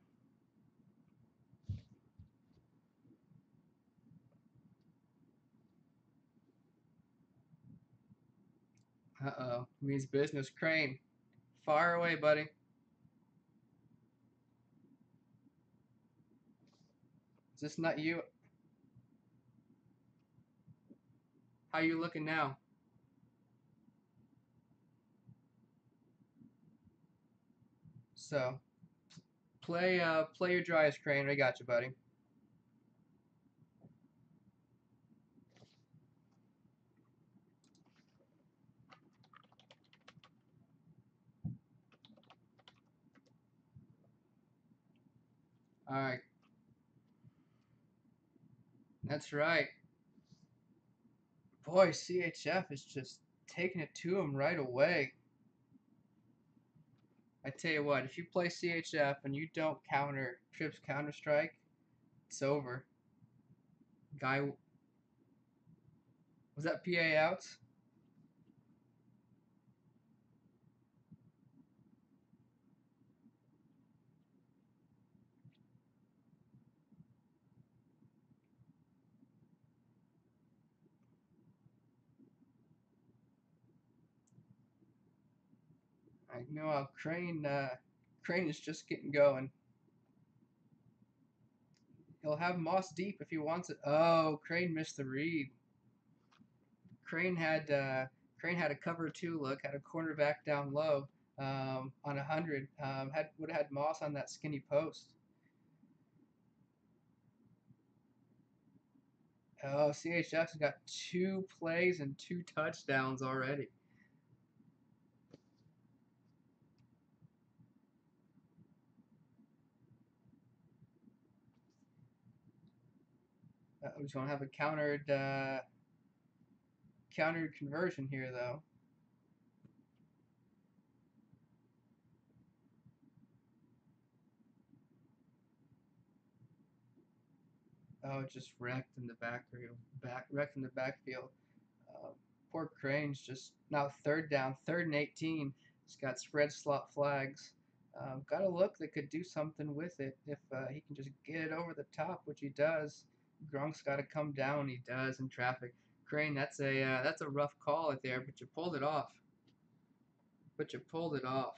Uh-oh. Means business. Crane. Fire away, buddy. Is this not you? How you looking now? So play your driest, Crane. I got you, buddy. All right. That's right. Boy, CHF is just taking it to him right away. I tell you what, if you play CHF and you don't counter Trips Counter Strike, it's over. Guy, was that PA out? I know how Crane is just getting going. He'll have Moss deep if he wants it. Oh, Crane missed the read. Crane had uh, Crane had a cover two look, had a cornerback down low on 100. Would have had Moss on that skinny post. Oh, CHF's got 2 plays and 2 touchdowns already. We're going to have a countered conversion here though. Oh, just wrecked in the backfield. Uh, Poor Crane's just now third down, 3rd and 18. He's got spread slot flags. Got a look that could do something with it if he can just get it over the top, which he does. Gronk's got to come down. He does in traffic. Crane, that's a rough call right there, but you pulled it off. But you pulled it off.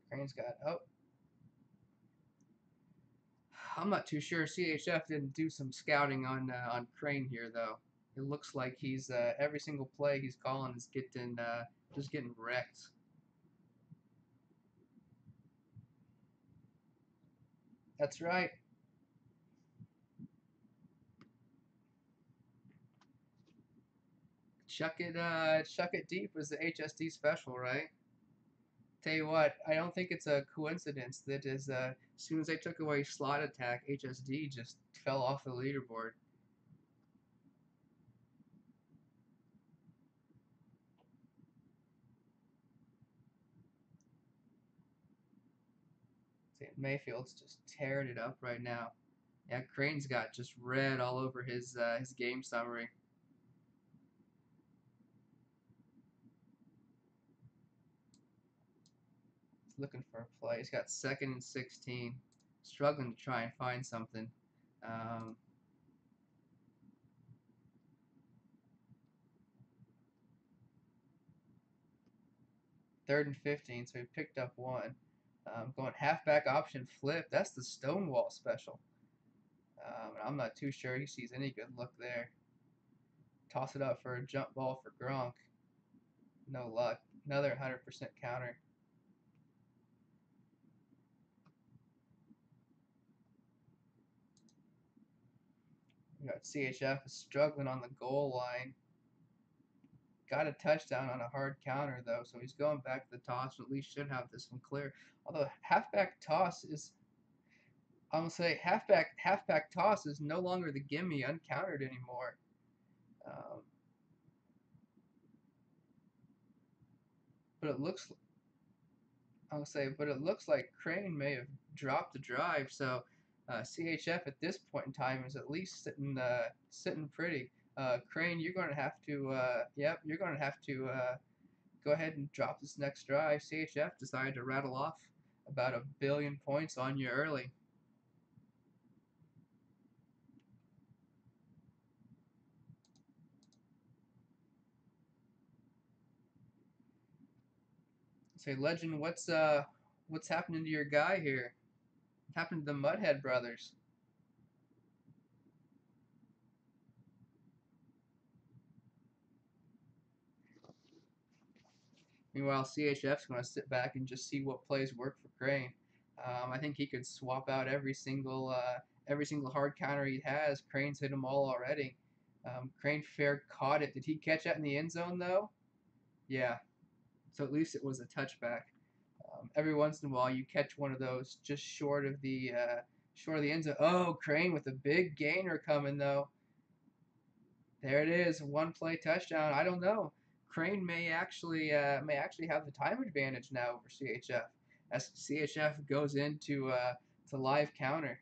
Crane's got I'm not too sure. CHF didn't do some scouting on Crane here though. It looks like he's every single play he's calling is getting just getting wrecked. That's right. Chuck it deep was the HSD special, right? Tell you what, I don't think it's a coincidence that as soon as they took away slot attack, HSD just fell off the leaderboard. See, Mayfield's just tearing it up right now. Yeah, Crane's got just red all over his game summary. He's looking for a play. He's got 2nd and 16, struggling to try and find something. Um, 3rd and 15, so he picked up one. Going halfback option flip. That's the Stonewall special. I'm not too sure he sees any good look there. Toss it up for a jump ball for Gronk. No luck. Another 100% counter. We got CHF is struggling on the goal line. Got a touchdown on a hard counter though, so he's going back to the toss. At least should have this one clear. Although halfback toss is, I'm gonna say halfback toss is no longer the gimme uncountered anymore. Um, but it looks but it looks like Crane may have dropped the drive. So CHF at this point in time is at least sitting pretty. Crane, you're going to have to you're going to have to go ahead and drop this next drive. CHF decided to rattle off about 1 billion points on you early. Say, Legend, what's happening to your guy here? What happened to the Mudhead brothers? Meanwhile, CHF's going to sit back and just see what plays work for Crane. I think he could swap out every single hard counter he has. Crane's hit them all already. Crane fair caught it. Did he catch that in the end zone though? Yeah. So at least it was a touchback. Every once in a while, you catch one of those just Short of the end zone. Oh, Crane with a big gainer coming though. There it is, one play touchdown. I don't know. Crane may actually have the time advantage now over CHF as CHF goes into to live counter.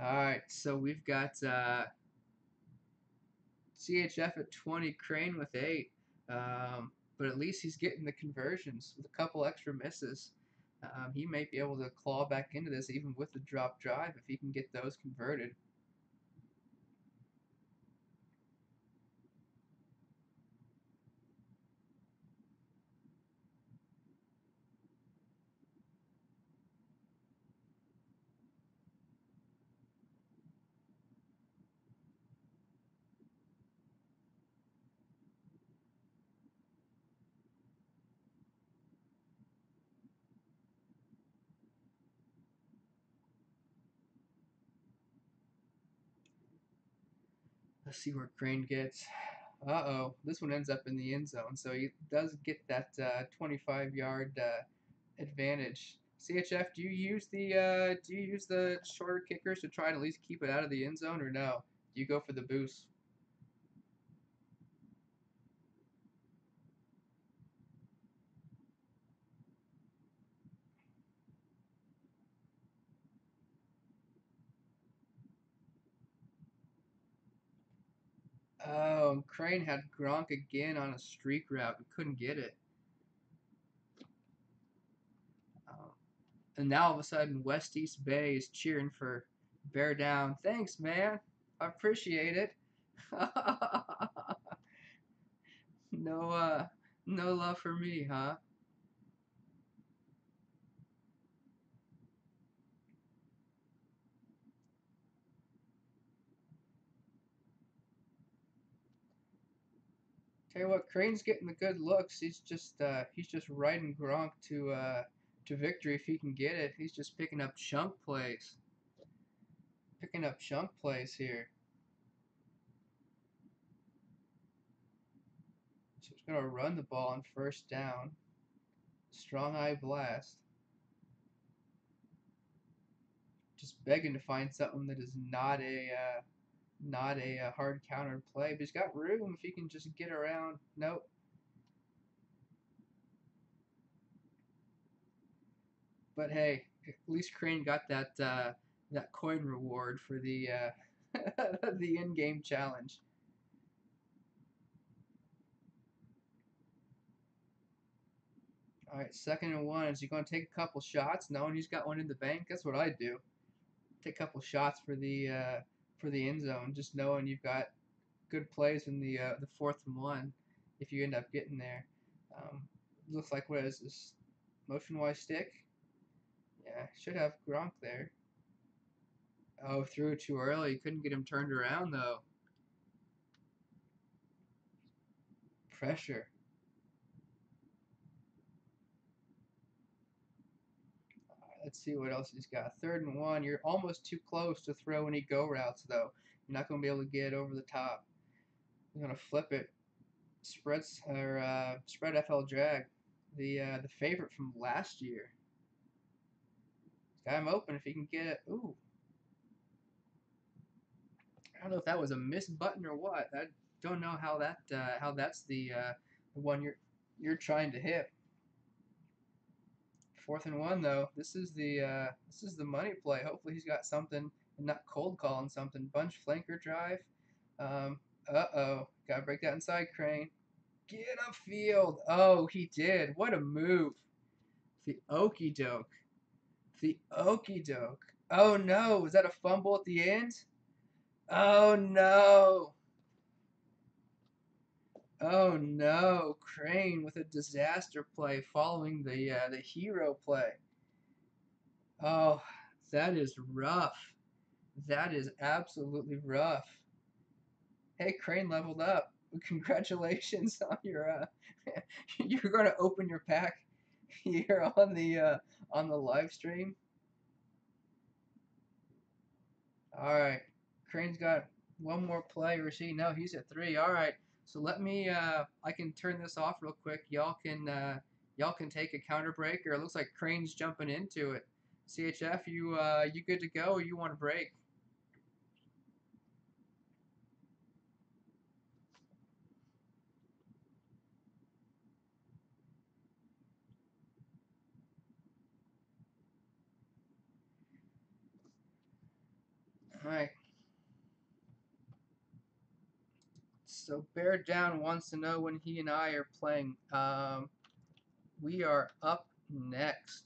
All right, so we've got CHF at 20, Crane with 8. But at least he's getting the conversions with a couple extra misses. He may be able to claw back into this even with the drop drive if he can get those converted. Let's see where Crane gets. Uh-oh, this one ends up in the end zone, so he does get that 25-yard advantage. CHF, do you use the shorter kickers to try and at least keep it out of the end zone, or no? Do you go for the boost? Oh, Crane had Gronk again on a streak route and couldn't get it. Um, and now all of a sudden, West East Bay is cheering for Bear Down. Thanks, man. I appreciate it. No, no love for me, huh? Tell you what, Crane's getting the good looks. He's just riding Gronk to victory if he can get it. He's just picking up chunk plays here. So he's gonna run the ball on first down. Strong eye blast. Just begging to find something that is not a hard counter play, but he's got room if he can just get around. Nope. But hey, at least Crane got that coin reward for the the in-game challenge. All right, 2nd and 1. Is he going to take a couple shots, knowing he's got one in the bank? That's what I do. Take a couple shots for the end zone, just knowing you've got good plays in the 4th and 1 if you end up getting there. Um, looks like what is this? Motion Y stick? Yeah, should have Gronk there. Oh, threw it too early. Couldn't get him turned around though. Pressure. Let's see what else he's got. 3rd and 1. You're almost too close to throw any go routes though. You're not going to be able to get over the top. You're going to flip it. Spread FL drag. The favorite from last year. Got him open if he can get it. Ooh. I don't know if that was a missed button or what. I don't know how that's the one you're trying to hit. 4th and 1 though. This is the money play. Hopefully he's got something and not cold calling something. Bunch flanker drive. Uh-oh. Gotta break that inside, Crane. Get upfield. Oh, he did. What a move. The okey doke. The okey doke. Oh no. Was that a fumble at the end? Oh no. Oh no. Crane with a disaster play following the hero play. Oh, that is rough. That is absolutely rough. Hey, Crane leveled up. Congratulations on your you're going to open your pack here on the live stream. All right. Crane's got one more play. Rasheed, no, he's at 3. All right. So let me I can turn this off real quick. Y'all can take a counter break, or it looks like Crane's jumping into it. CHF, you good to go, or you want to break? All right. So Bear Down wants to know when he and I are playing. We are up next.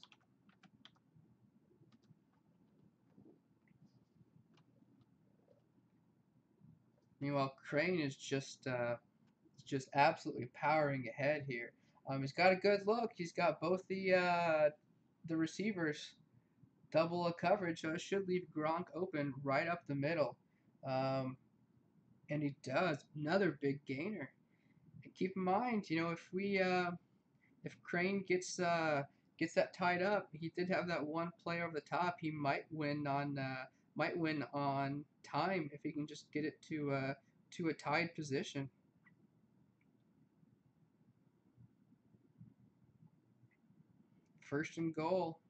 Meanwhile, Crane is just absolutely powering ahead here. He's got a good look. He's got both the receivers double a coverage, so it should leave Gronk open right up the middle. Um, and he does another big gainer. And keep in mind, if Crane gets that tied up, he did have that one play over the top. He might win on time if he can just get it to a tied position. First and goal.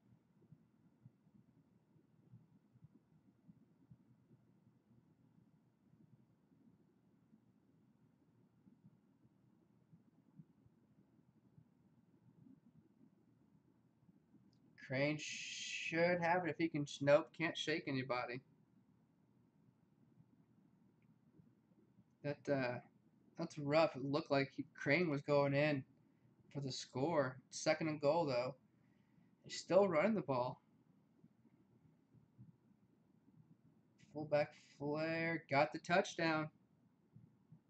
Crane should have it if he can. Nope, can't shake anybody. That's rough. It looked like Crane was going in for the score. Second and goal though. He's still running the ball. Fullback flare got the touchdown,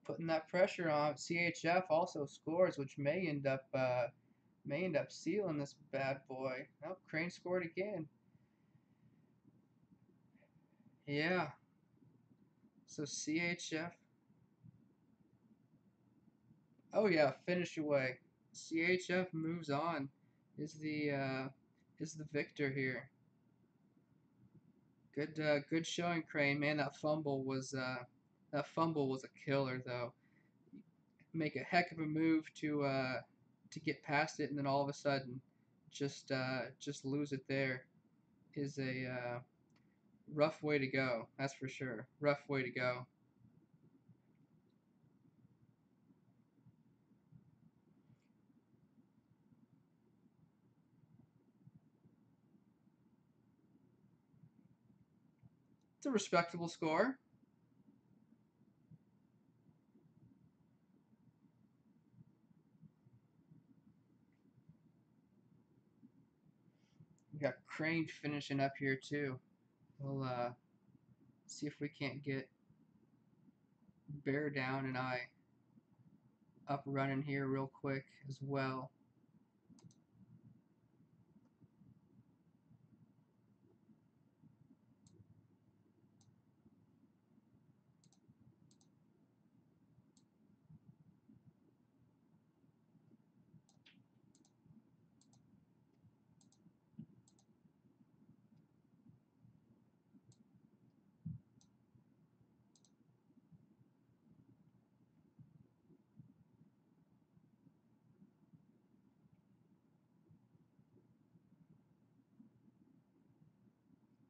putting that pressure on. CHF also scores, which may end up sealing this bad boy. Oh, Crane scored again. Yeah. So CHF. Oh yeah, finish away. CHF moves on. Is the victor here. Good showing, Crane. Man, that fumble was a killer though. Make a heck of a move to get past it, and then all of a sudden, just lose it there is a rough way to go. That's for sure. Rough way to go. It's a respectable score. We got Crane finishing up here too. We'll see if we can't get Bear Down and I up running here real quick as well.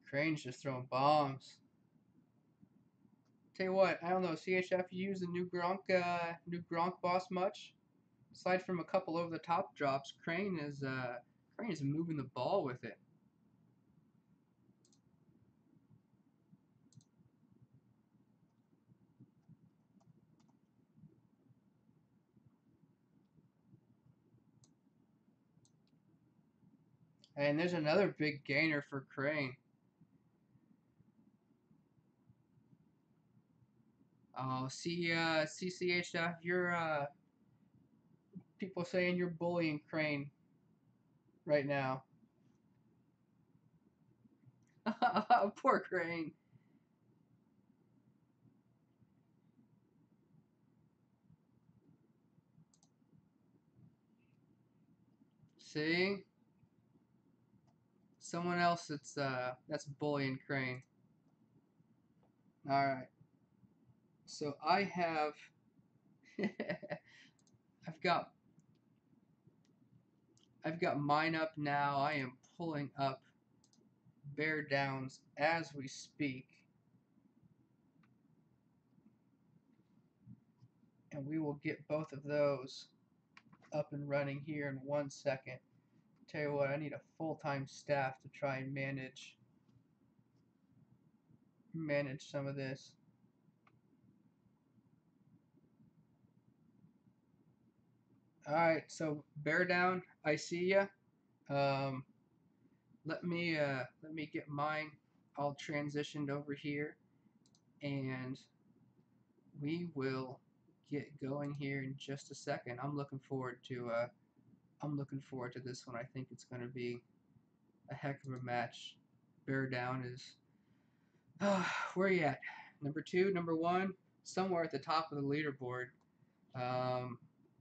Crane's just throwing bombs. Tell you what, I don't know. CHF, you use the new Gronk boss much? Aside from a couple over the top drops, Crane is moving the ball with it. And there's another big gainer for Crane. Oh, CCHF, you're people saying you're bullying Crane right now. Poor Crane. See, someone else that's bullying Crane. All right. So I've got I've got mine up now. I am pulling up bear downs as we speak. And we will get both of those up and running here in 1 second. Tell you what, I need a full-time staff to try and manage some of this. All right, so bear down, I see ya. Um, let me get mine all transitioned over here, and we will get going here in just a second. I'm looking forward to this one. I think it's going to be a heck of a match. Bear down is where are you at? Number two, number one, somewhere at the top of the leaderboard. Um,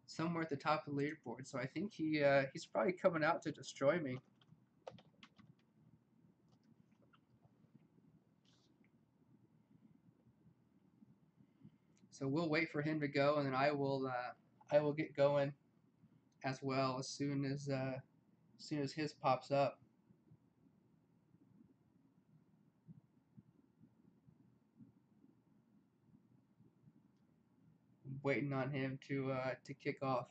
somewhere at the top of the leaderboard. So I think he's probably coming out to destroy me. So we'll wait for him to go, and then I will get going as well as soon as his pops up. I'm waiting on him to kick off.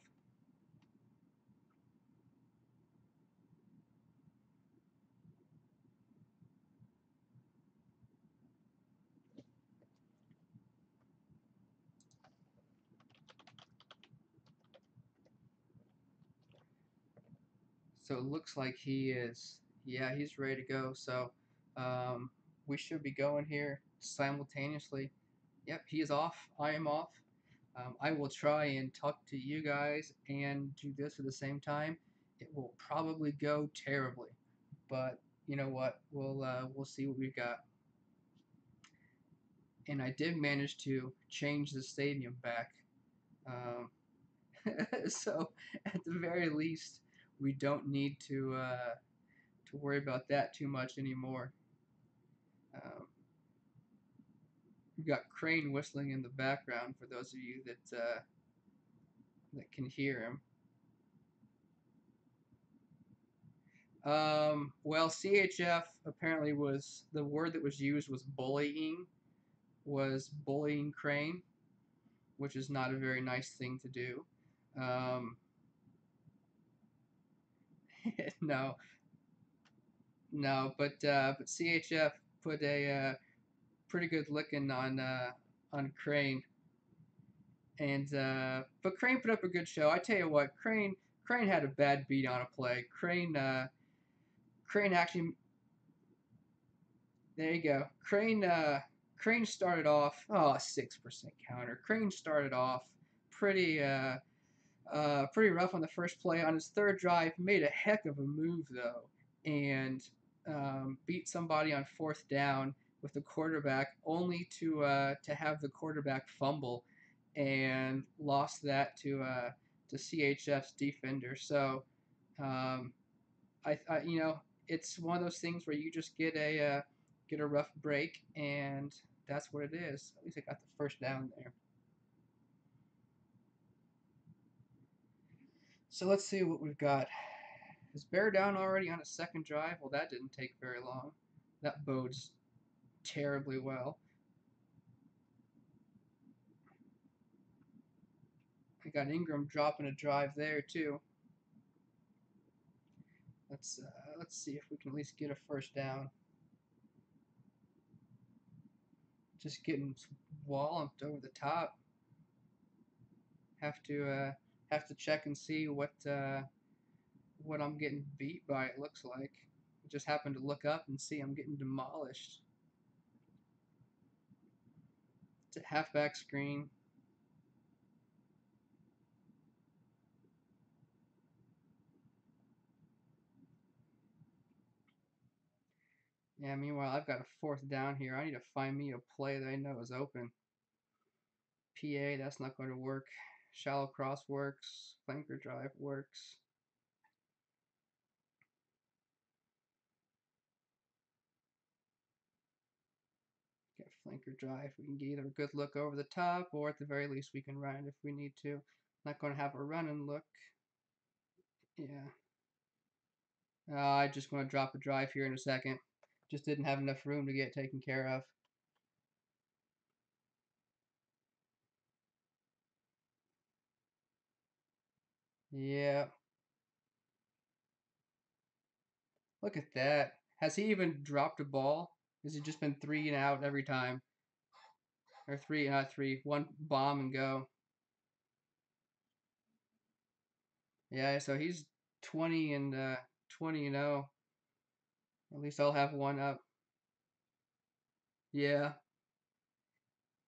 So it looks like he is. Yeah, he's ready to go. So um, we should be going here simultaneously. Yep, he is off. I am off. I will try and talk to you guys and do this at the same time. It will probably go terribly, but you know what? We'll see what we've got. And I did manage to change the stadium back. Um, so at the very least, we don't need to worry about that too much anymore. Um, we've got Crane whistling in the background for those of you that can hear him. Well, CHF apparently was the word that was used was bullying Crane, which is not a very nice thing to do. Um, no, no, but CHF put a pretty good licking on Crane, and but Crane put up a good show. I tell you what, Crane had a bad beat on a play. Crane actually, there you go. Crane started off 6% counter. Crane started off pretty pretty rough on the first play. On his third drive, made a heck of a move though, and beat somebody on fourth down with the quarterback, only to have the quarterback fumble, and lost that to CHF's defender. So um, I you know it's one of those things where you just get a rough break, and that's what it is. At least I got the first down there. So let's see what we've got. Is Bear down already on a second drive? Well, that didn't take very long. That bodes terribly well. I got Ingram dropping a drive there too. Let's see if we can at least get a first down. Just getting walloped over the top. Have to have to check and see what I'm getting beat by. It looks like. I just happened to look up and see I'm getting demolished. It's a halfback screen. Yeah, meanwhile, I've got a fourth down here. I need to find me a play that I know is open. PA, that's not going to work. Shallow cross works. Flanker drive works. Get flanker drive. We can get either a good look over the top, or at the very least, we can run it if we need to. Not going to have a run and look. Yeah. I just want to drop a drive here in a second. Just didn't have enough room to get taken care of. Yeah, look at that. Has he even dropped a ball? Has he just been three and out every time? Or three, not three, one bomb and go. Yeah, so he's 20 and 0. At least I'll have one up. Yeah,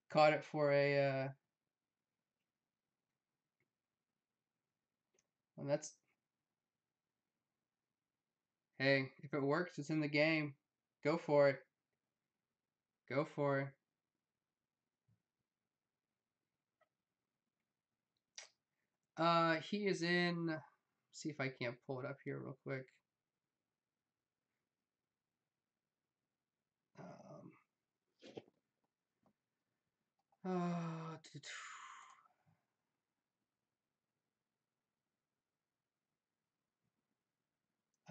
caught it for a. Well, that's hey, if it works, it's in the game. Go for it. Go for it. He is in. See if I can't pull it up here real quick. Um, uh,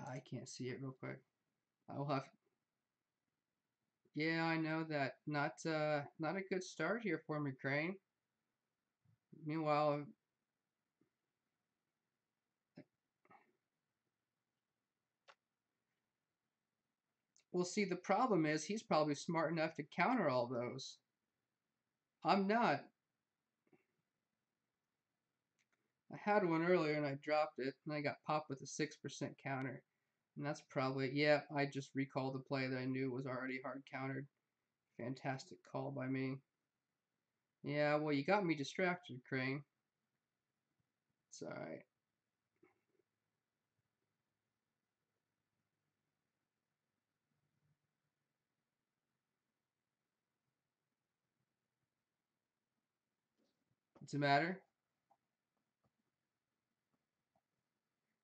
I can't see it real quick. I'll have. Yeah, I know that. Not a good start here for me, Crane. Meanwhile, we'll see. The problem is he's probably smart enough to counter all those. I'm not. I had one earlier and I dropped it, and I got popped with a 6% counter. And that's probably, yeah, I just recalled the play that I knew was already hard countered. Fantastic call by me. Yeah, well, you got me distracted, Crane. It's alright. What's the matter?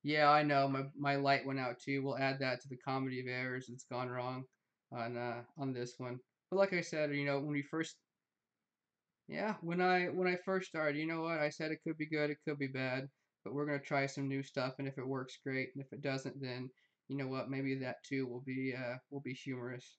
Yeah, I know. My light went out too. We'll add that to the comedy of errors that's gone wrong on this one. But like I said, when we first yeah, when I first started, you know what? I said it could be good, it could be bad, but we're gonna try some new stuff, and if it works, great, and if it doesn't, then you know what? Maybe that too will be humorous,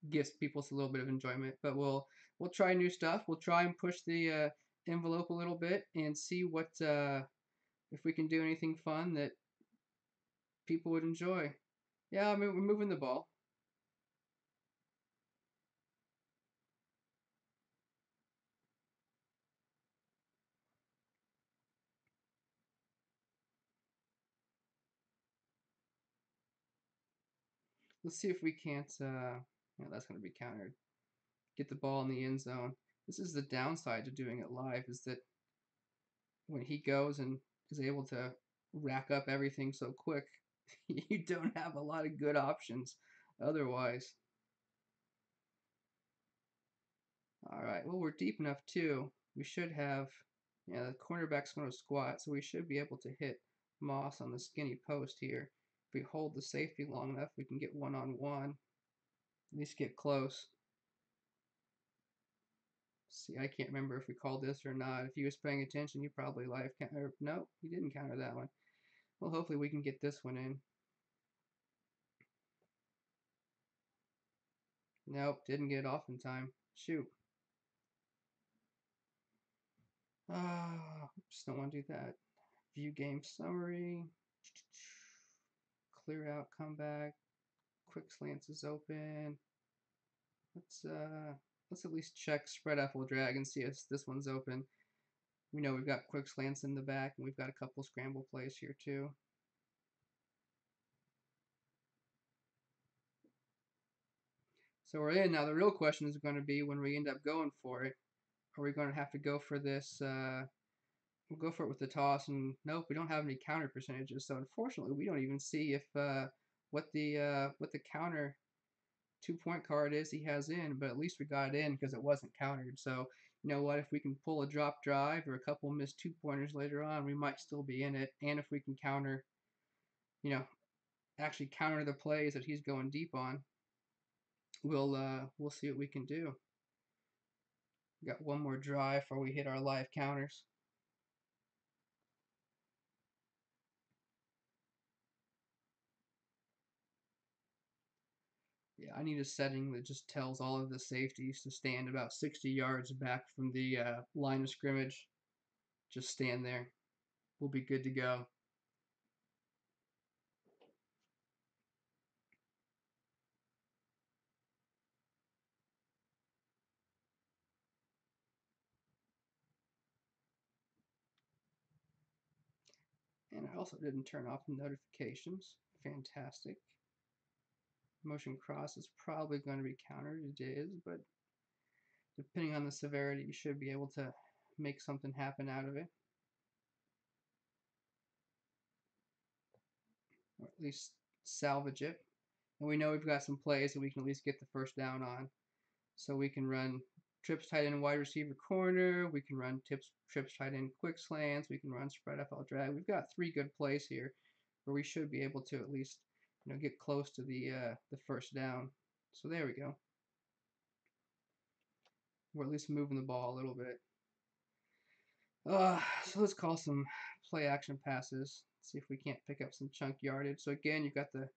gives people a little bit of enjoyment. But we'll try new stuff. We'll try and push the envelope a little bit and see what if we can do anything fun that people would enjoy. Yeah, I mean, we're moving the ball. Let's see if we can't. Yeah, that's gonna be countered. Get the ball in the end zone. This is the downside to doing it live, is that when he goes and is able to rack up everything so quick, you don't have a lot of good options otherwise. All right, well, we're deep enough too. We should have, yeah, the cornerback's going to squat, so we should be able to hit Moss on the skinny post here. If we hold the safety long enough, we can get one-on-one, at least get close. See, I can't remember if we called this or not. If he was paying attention, he probably live counter. No, he didn't counter that one. Well, hopefully we can get this one in. Nope, didn't get it off in time. Shoot. Just don't want to do that. View game summary. Clear out, come back. Quick slants is open. Let's at least check spread apple drag and see if this one's open. We know we've got quick slants in the back, and we've got a couple scramble plays here too. So we're in now. The real question is going to be when we end up going for it. Are we going to have to go for this? We'll go for it with the toss, and nope, we don't have any counter percentages. So unfortunately, we don't even see if what the counter 2 point card is he has in. But at least we got it in because it wasn't countered. So you know what? If we can pull a drop drive or a couple missed 2 pointers later on, we might still be in it. And if we can counter, you know, actually counter the plays that he's going deep on, we'll see what we can do. We got one more drive before we hit our live counters. Yeah, I need a setting that just tells all of the safeties to stand about 60 yards back from the line of scrimmage. Just stand there. We'll be good to go. And I also didn't turn off the notifications. Fantastic. Motion cross is probably going to be countered. It is, but depending on the severity, you should be able to make something happen out of it. Or at least salvage it. And we know we've got some plays that we can at least get the first down on. So we can run trips tight end wide receiver corner. We can run trips tight end quick slants. We can run spread FL drag. We've got 3 good plays here where we should be able to at least get close to the first down. So there we go. We're at least moving the ball a little bit. So let's call some play action passes. See if we can't pick up some chunk yardage. So again, you've got the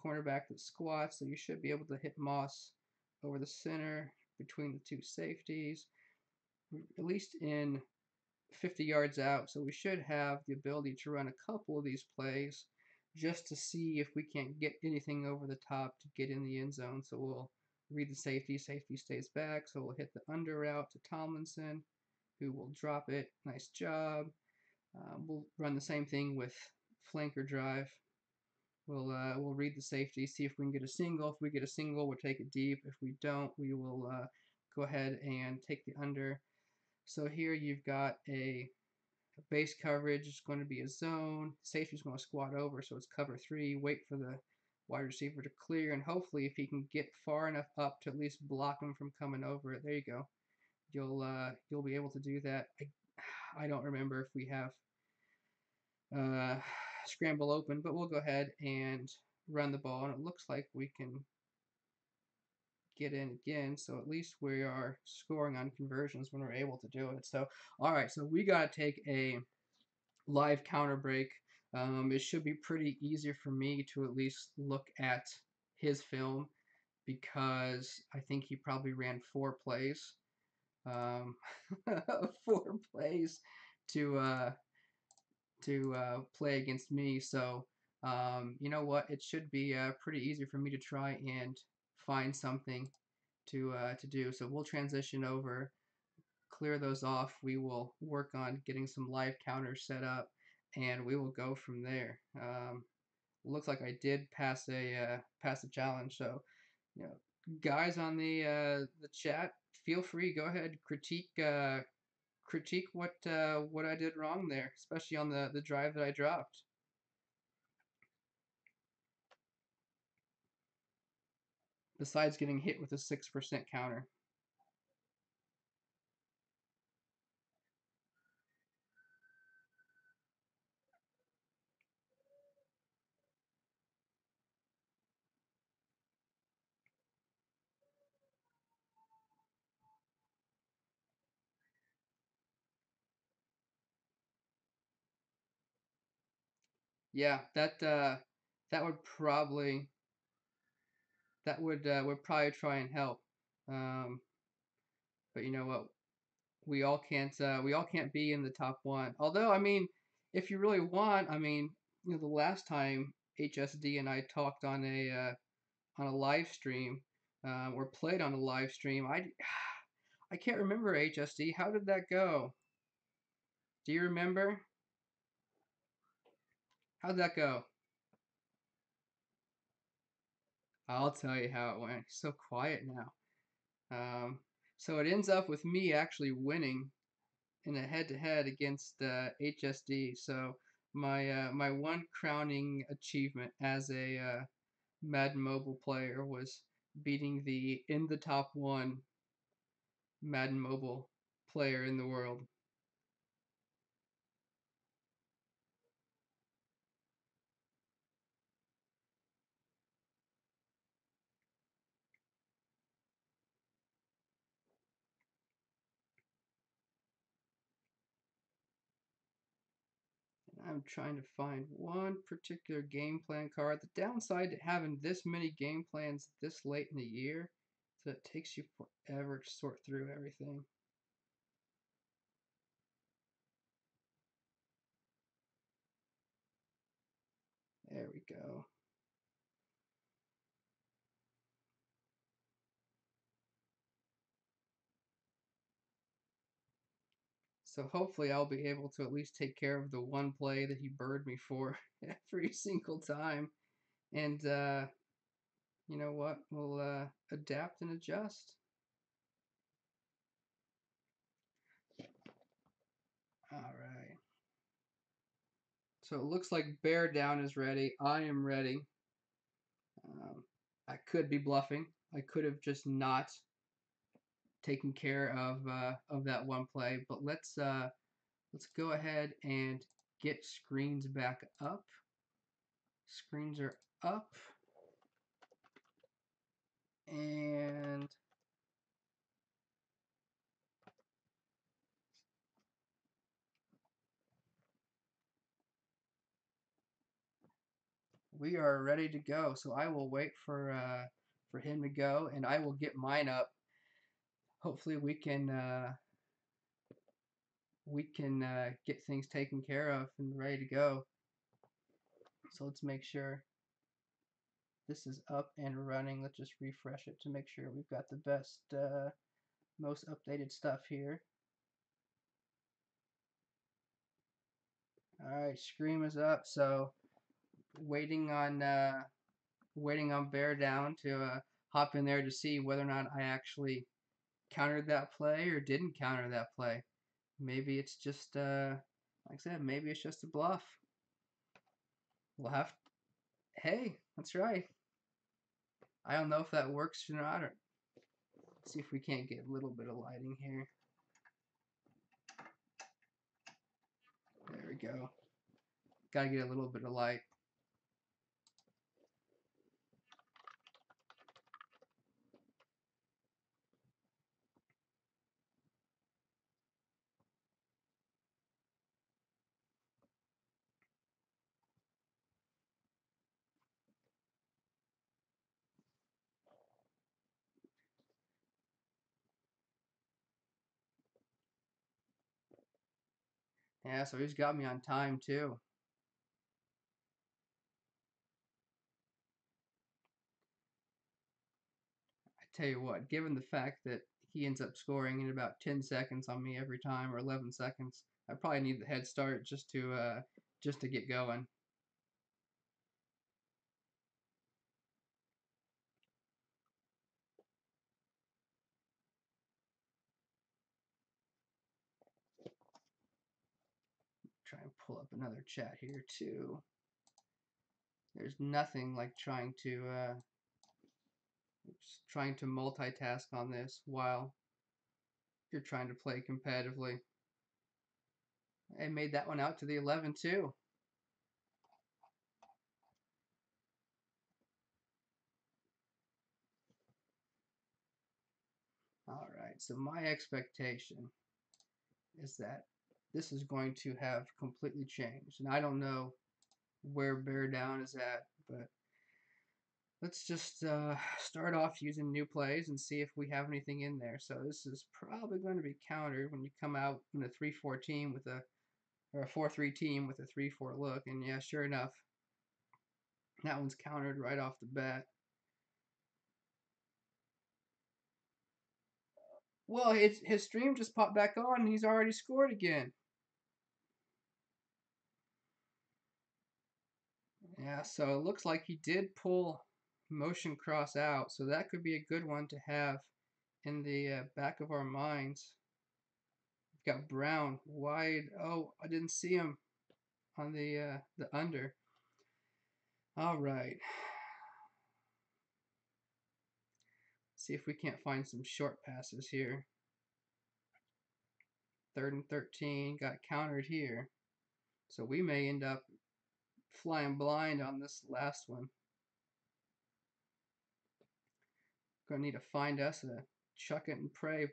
cornerback that squats, so you should be able to hit Moss over the center between the 2 safeties, at least in 50 yards out. So we should have the ability to run a couple of these plays just to see if we can't get anything over the top to get in the end zone. So we'll read the safety. Safety stays back, so we'll hit the under route to Tomlinson, who will drop it. Nice job. We'll run the same thing with flanker drive. We'll read the safety, see if we can get a single. If we get a single, we'll take it deep. If we don't, we will go ahead and take the under. So here you've got a base coverage. It's going to be a zone. Safety's going to squat over, so it's cover 3. Wait for the wide receiver to clear, and hopefully if he can get far enough up to at least block him from coming over it. There you go. You'll be able to do that. I don't remember if we have scramble open, but we'll go ahead and run the ball, and it looks like we can get in again, so at least we are scoring on conversions when we're able to do it. So all right, so we got to take a live counter break. It should be pretty easy for me to at least look at his film because I think he probably ran 4 plays, um, 4 plays to play against me. So you know what? It should be pretty easy for me to try and find something to do. So we'll transition over, clear those off. We will work on getting some live counters set up, and we will go from there. Looks like I did pass a challenge. So you know, guys on the chat, feel free. Go ahead, critique what I did wrong there, especially on the drive that I dropped. Besides getting hit with a 6% counter. Yeah, that would probably would probably try and help. Um, but you know what? We all can't be in the top 1. Although I mean, if you really want, I mean, the last time HSD and I talked on a live stream, or played on a live stream, I can't remember HSD. How did that go? Do you remember? How'd that go? I'll tell you how it went. He's so quiet now. Um, so it ends up with me actually winning in a head-to-head against HSD. So my one crowning achievement as a Madden mobile player was beating the in the top 1 Madden mobile player in the world. I'm trying to find one particular game plan card. The downside to having this many game plans this late in the year is that it takes you forever to sort through everything. There we go. So hopefully I'll be able to at least take care of the one play that he bird me for every single time. And you know what? We'll adapt and adjust. All right. So it looks like bear down is ready. I am ready. Um, I could be bluffing. I could have just not taken care of that one play. But let's go ahead and get screens back up. Screens are up, and we are ready to go. So I will wait for him to go, and I will get mine up. Hopefully we can get things taken care of and ready to go. So let's make sure this is up and running. Let's just refresh it to make sure we've got the best, most updated stuff here. All right, Scream is up. So waiting on Bear Down to hop in there to see whether or not I actually countered that play or didn't counter that play. Maybe it's just like I said, maybe it's just a bluff. We'll have. Hey, that's right. I don't know if that works or not. Or see if we can't get a little bit of lighting here. There we go. Gotta get a little bit of light. Yeah, so he's got me on time too. I tell you what, given the fact that he ends up scoring in about 10 seconds on me every time, or 11 seconds, I probably need the head start just to get going. Try and pull up another chat here too. There's nothing like trying to multitask on this while you're trying to play competitively. I made that one out to the 11 too. All right, so my expectation is that this is going to have completely changed, and I don't know where Bear Down is at, but let's just start off using new plays and see if we have anything in there. So this is probably going to be countered when you come out in a 3-4 team with a 4-3 team with a 3-4 look, and yeah, sure enough, that one's countered right off the bat. Well, his stream just popped back on, and he's already scored again. Yeah, so it looks like he did pull motion cross out, so that could be a good one to have in the back of our minds. We've got Brown wide. Oh, I didn't see him on the under. All right. See if we can't find some short passes here. 3rd and 13 got countered here, so we may end up flying blind on this last one. Gonna need to find us a chuck it and pray.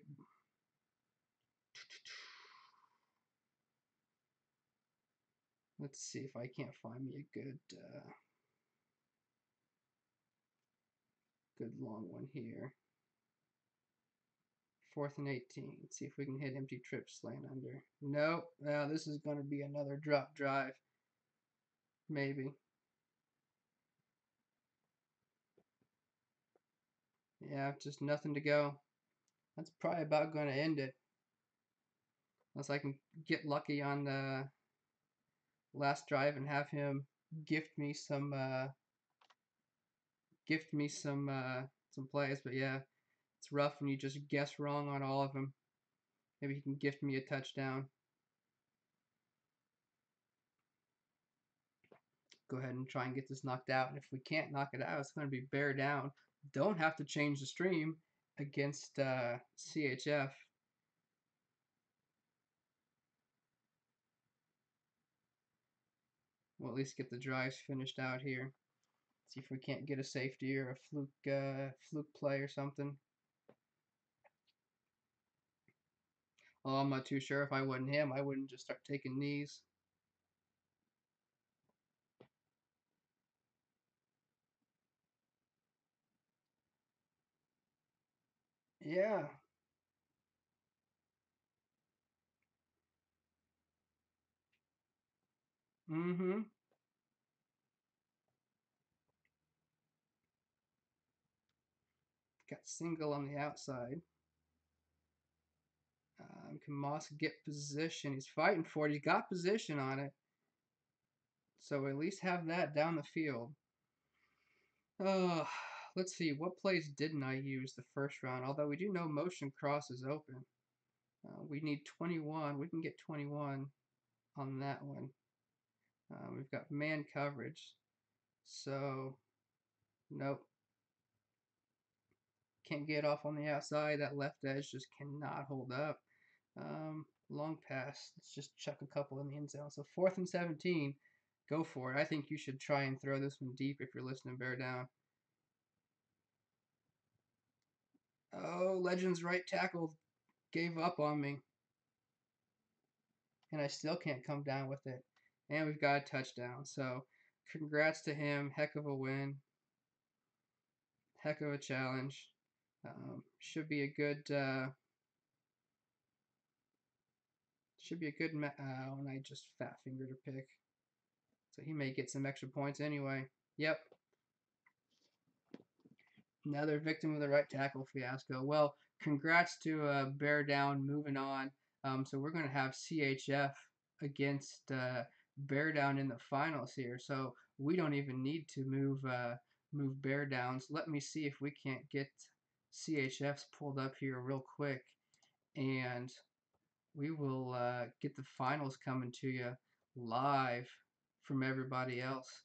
Let's see if I can't find me a good long one here. 4th and 18. Let's see if we can hit empty trips slant under. Nope. Now this is going to be another drop drive. Maybe. Yeah, just nothing to go. That's probably about going to end it. Unless I can get lucky on the last drive and have him gift me some some plays. But yeah, it's rough when you just guess wrong on all of them. Maybe he can gift me a touchdown. Go ahead and try and get this knocked out. And if we can't knock it out, it's going to be bear down. Don't have to change the stream against CHF. We'll at least get the drives finished out here. See if we can't get a safety or a fluke play or something. Oh, I'm not too sure. If I wasn't him, I wouldn't just start taking knees. Yeah. Mm-hmm. Got single on the outside. Can Moss get position? He's fighting for it. He's got position on it. So at least have that down the field. Let's see. What plays didn't I use the first round? Although we do know motion cross is open. We need 21. We can get 21 on that one. We've got man coverage. So, nope. Can't get off on the outside. That left edge just cannot hold up. Long pass. Let's just chuck a couple in the end zone. So 4th and 17. Go for it. I think you should try and throw this one deep if you're listening, bear down. Oh, Legends right tackle gave up on me. And I still can't come down with it. And we've got a touchdown. So congrats to him. Heck of a win. Heck of a challenge. Should be a good and I just fat fingered a pick. So he may get some extra points anyway. Yep. Another victim of the right tackle fiasco. Well, congrats to Bear Down moving on. So we're going to have CHF against Bear Down in the finals here. So we don't even need to move Bear Downs. Let me see if we can't get CHFs pulled up here real quick. And we will get the finals coming to you live from everybody else.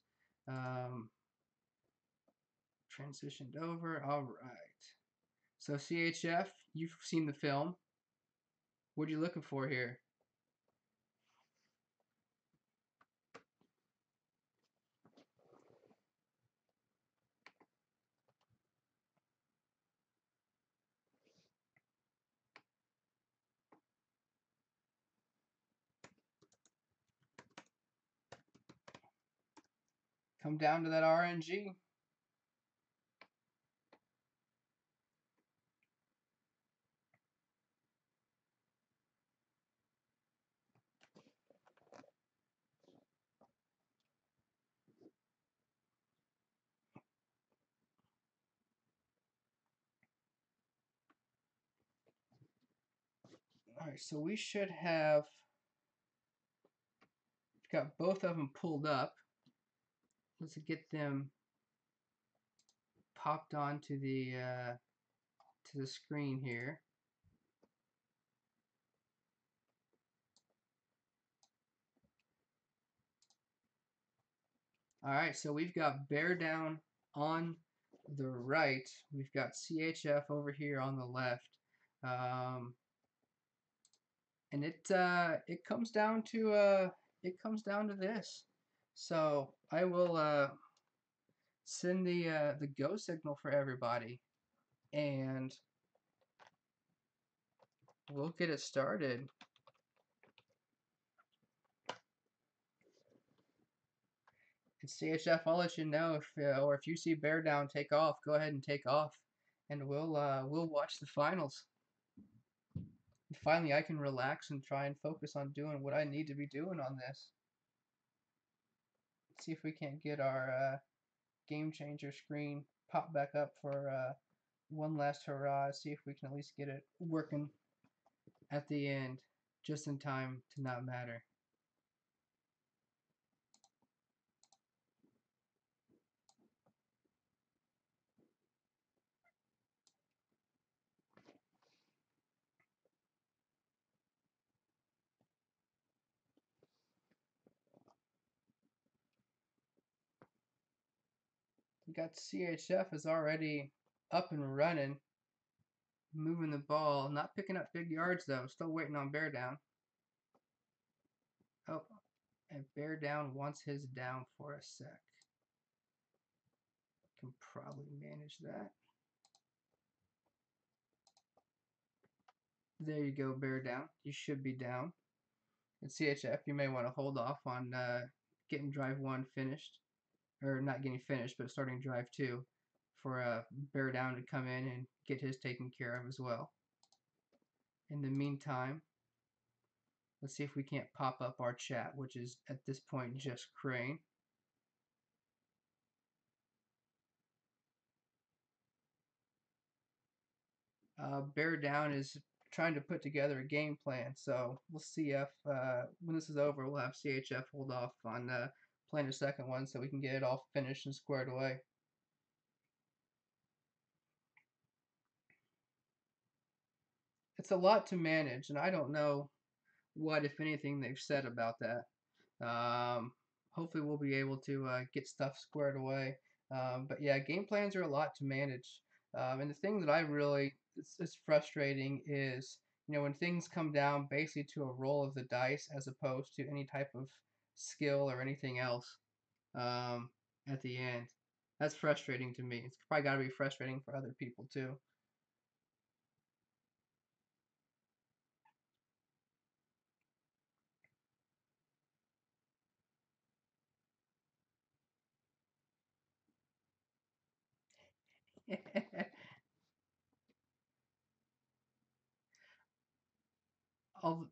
Transitioned over. All right. So CHF, you've seen the film. What are you looking for here? Come down to that RNG. All right, so we should have got both of them pulled up. Let's get them popped onto the screen here. All right, so we've got Bear Down on the right. We've got CHF over here on the left. And it comes down to this. So I will send the go signal for everybody, and we'll get it started. CHF, I'll let you know or if you see bear down take off, go ahead and take off, and we'll watch the finals. And finally, I can relax and try and focus on doing what I need to be doing on this. Let's see if we can't get our game changer screen pop back up for one last hurrah. See if we can at least get it working at the end, just in time to not matter. We got CHF is already up and running, moving the ball, not picking up big yards though. Still waiting on bear down. Oh, and bear down wants his down for a sec. Can probably manage that. There you go, bear down. You should be down. And CHF, you may want to hold off on getting drive one finished, or not getting finished, but starting drive two, for bear down to come in and get his taken care of as well. In the meantime, let's see if we can't pop up our chat, which is at this point just Crane. Bear Down is trying to put together a game plan, so we'll see if when this is over, we'll have CHF hold off on playing a second one so we can get it all finished and squared away. It's a lot to manage, and I don't know what, if anything, they've said about that. Hopefully, we'll be able to get stuff squared away. But yeah, game plans are a lot to manage. And the thing that I really it's frustrating is, when things come down basically to a roll of the dice as opposed to any type of skill or anything else um, at the end. That's frustrating to me. It's probably got to be frustrating for other people too. Al-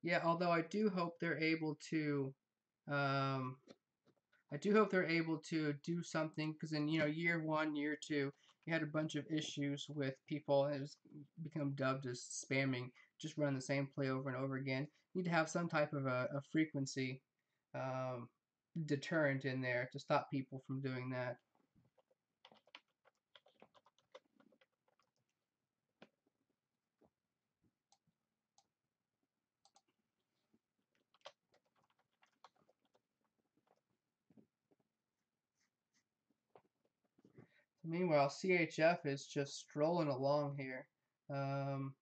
yeah, although um, I do hope they're able to do something because in year one, year two, you had a bunch of issues with people and it was become dubbed as spamming, just run the same play over and over again. You need to have some type of a frequency um, deterrent in there to stop people from doing that. Meanwhile, CHF is just strolling along here. Um,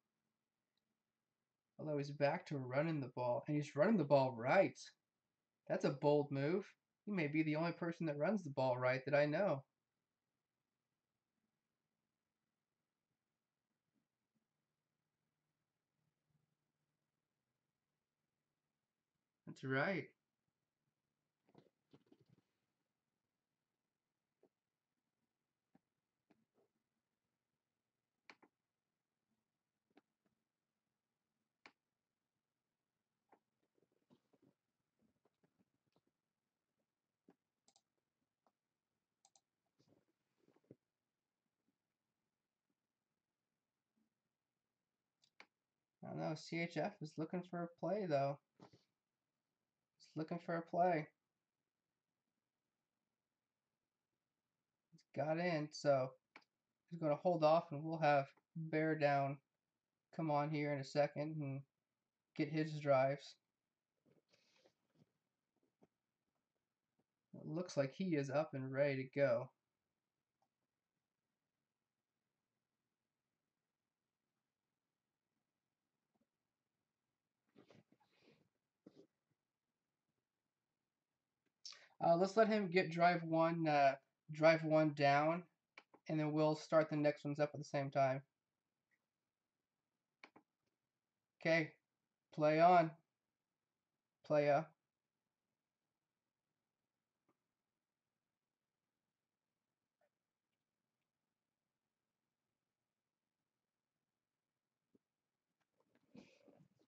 Although he's back to running the ball, and he's running the ball right. That's a bold move. He may be the only person that runs the ball right that I know. That's right. I don't know. CHF is looking for a play, though. He's looking for a play. He's got in, so he's going to hold off, and we'll have Bear Down come on here in a second and get his drives. It looks like he is up and ready to go. Let's let him get drive one down, and then we'll start the next ones up at the same time. Okay, Play on. Playa.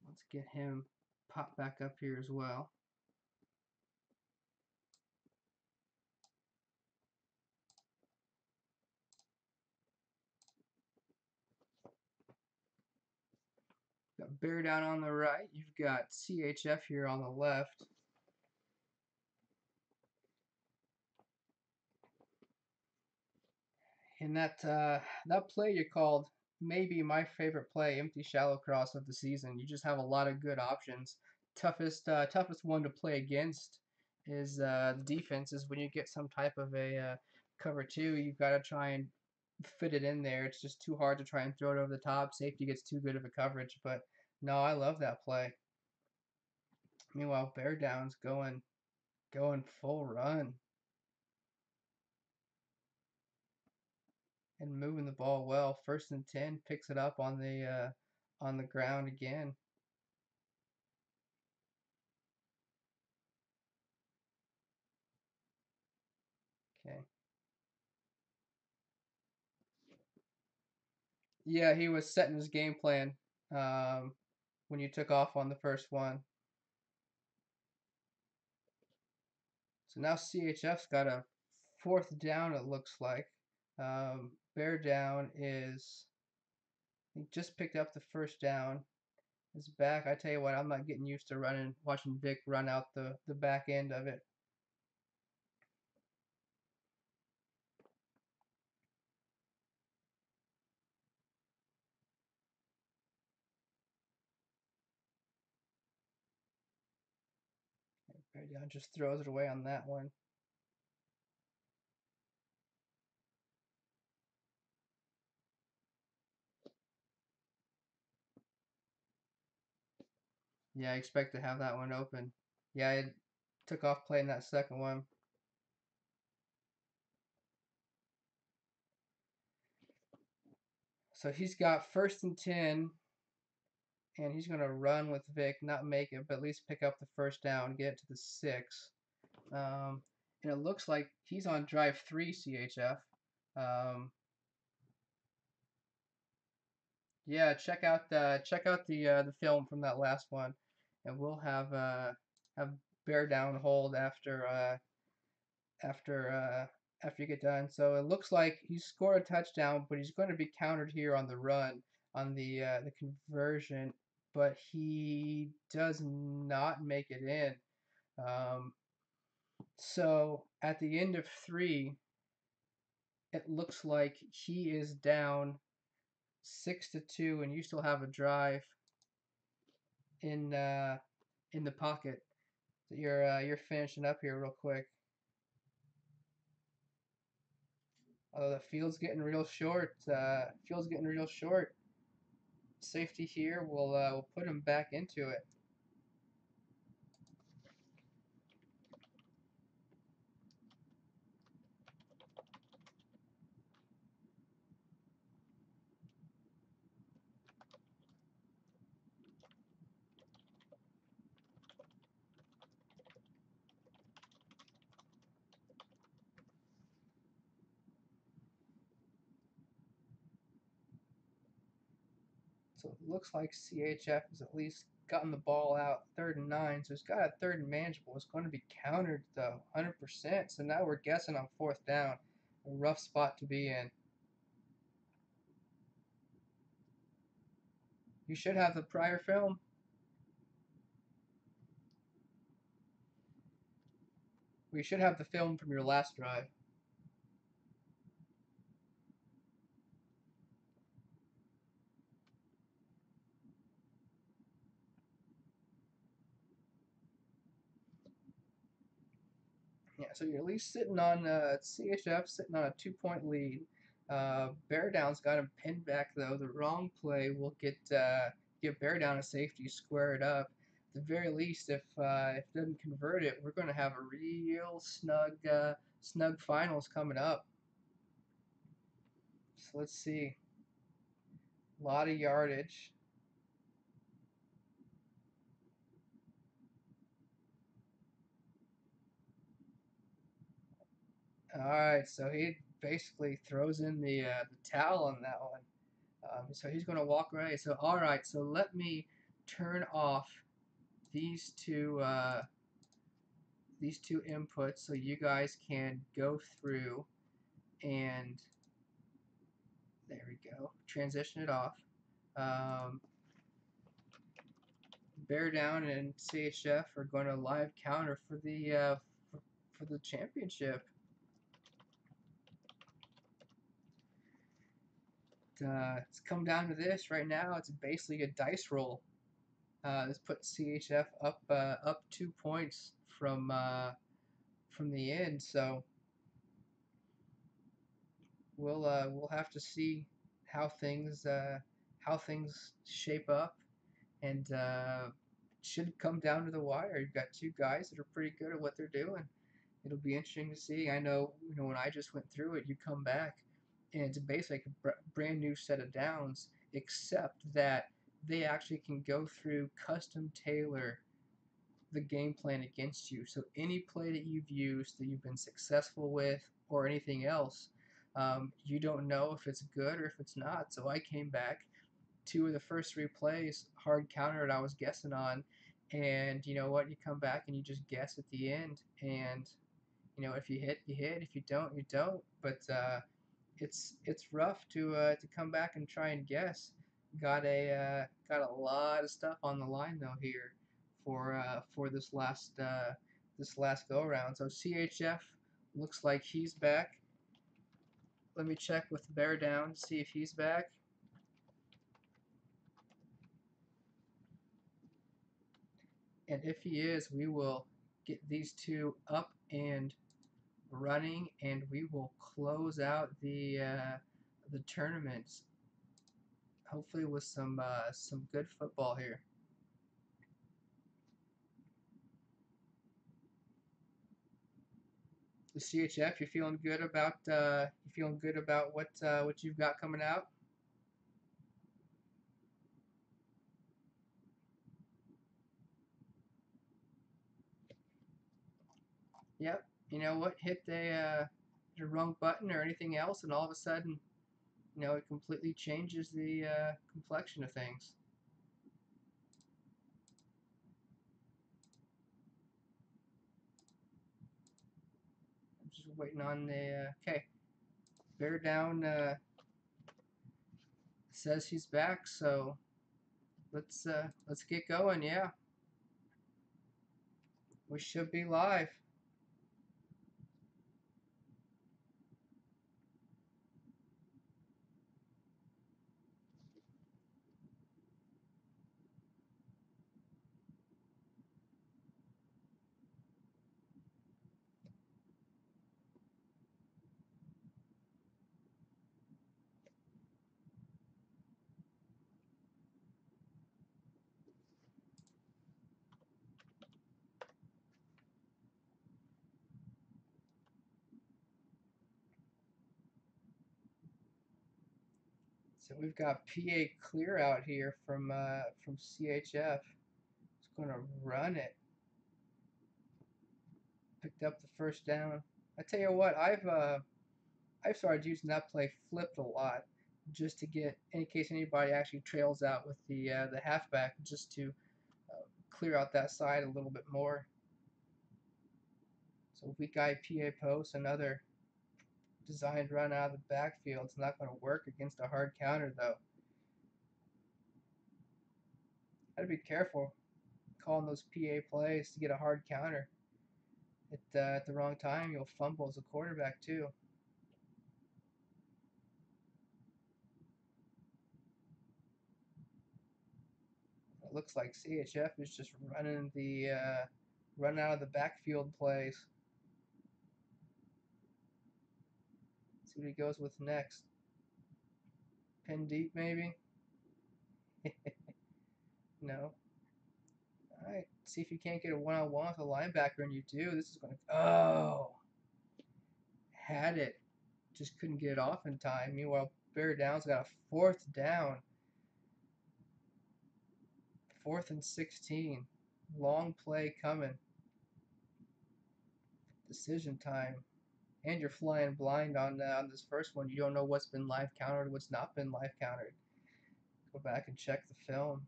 Let's get him pop back up here as well. Got Bear Down on the right. You've got CHF here on the left. And that play you called maybe my favorite play, empty shallow cross of the season. You just have a lot of good options. Toughest one to play against is the defense. Is when you get some type of a cover two, you've got to try and fit it in there. It's just too hard to try and throw it over the top. Safety gets too good of a coverage. But no, I love that play. Meanwhile, Bear Down's going full run and moving the ball well. First and 10, picks it up on the ground again. Okay. Yeah, he was setting his game plan um, when you took off on the first one. So now CHF's got a fourth down, it looks like. Bear Down is, he just picked up the first down. Is back. I tell you what, I'm not getting used to watching Vic run out the back end of it. Bear Down just throws it away on that one. Yeah, I expect to have that one open. Yeah, I took off playing that second one. So he's got first and 10, and he's going to run with Vic, not make it, but at least pick up the first down, get it to the 6. And it looks like he's on drive 3, CHF. Um, yeah, check out the the film from that last one, and we'll have Bear Down hold after after you get done. So it looks like he scored a touchdown, but he's going to be countered here on the run on the conversion, but he does not make it in. Um, so at the end of 3, it looks like he is down 6-2, and you still have a drive in in the pocket. So you're finishing up here real quick. Although the field's getting real short. Field's getting real short. Safety here will put him back into it. So it looks like CHF has at least gotten the ball out 3rd and 9. So he's got a 3rd and manageable. It's going to be countered though, 100%. So now we're guessing on 4th down. A rough spot to be in. You should have the prior film. We should have the film from your last drive. Yeah, so you're at least sitting on CHF sitting on a 2-point lead. Bear Down's got him pinned back though. The wrong play will get Bear Down a safety, square it up. At the very least, if it doesn't convert it, we're going to have a real snug finals coming up. So let's see. A lot of yardage. All right, so he basically throws in the towel on that one. So he's going to walk away. So all right, so let me turn off these two inputs so you guys can go through and there we go. Transition it off. Um, Bear Down and CHF are going to live counter for the championship. It's come down to this right now. It's basically a dice roll. This puts CHF up 2 points from the end. So we'll have to see how things shape up, and should come down to the wire. You've got two guys that are pretty good at what they're doing. It'll be interesting to see. I know, when I just went through it, you come back, and it's basically a brand new set of downs, except that they actually can go through custom tailor the game plan against you. So any play that you've used that you've been successful with or anything else, you don't know if it's good or if it's not. So I came back, two of the first three plays hard countered I was guessing on, and you know what? You come back and you just guess at the end, and if you hit, you hit. If you don't, you don't. But it's rough to come back and try and guess. Got a lot of stuff on the line though here for this last go around. So CHF looks like he's back. Let me check with Bear Down to see if he's back. And if he is, we will get these two up and running, and we will close out the tournaments. Hopefully with some good football here. The CHF, you feeling good about what you've got coming out? Yep. You know what? Hit the wrong button or anything else, and all of a sudden, it completely changes the complexion of things. I'm just waiting on the okay. Bear Down says he's back, so let's get going. Yeah, we should be live. So we've got PA clear out here from CHF. It's going to run it. Picked up the first down. I tell you what, I've started using that play flipped a lot, just to get, in case anybody actually trails out with the halfback, just to clear out that side a little bit more. So weak eye PA post, another designed run out of the backfield. It's not going to work against a hard counter though. Gotta be careful calling those PA plays to get a hard counter. At the wrong time, you'll fumble as a quarterback too. It looks like CHF is just running the run out of the backfield plays. See what he goes with next. Pin deep, maybe? No. All right. See if you can't get a one-on-one with a linebacker, and you do. This is going to. Oh! Had it. Just couldn't get it off in time. Meanwhile, Bear Down's got a fourth down. 4th and 16. Long play coming. Decision time. And you're flying blind on this first one. You don't know what's been live countered, what's not been live countered. Go back and check the film.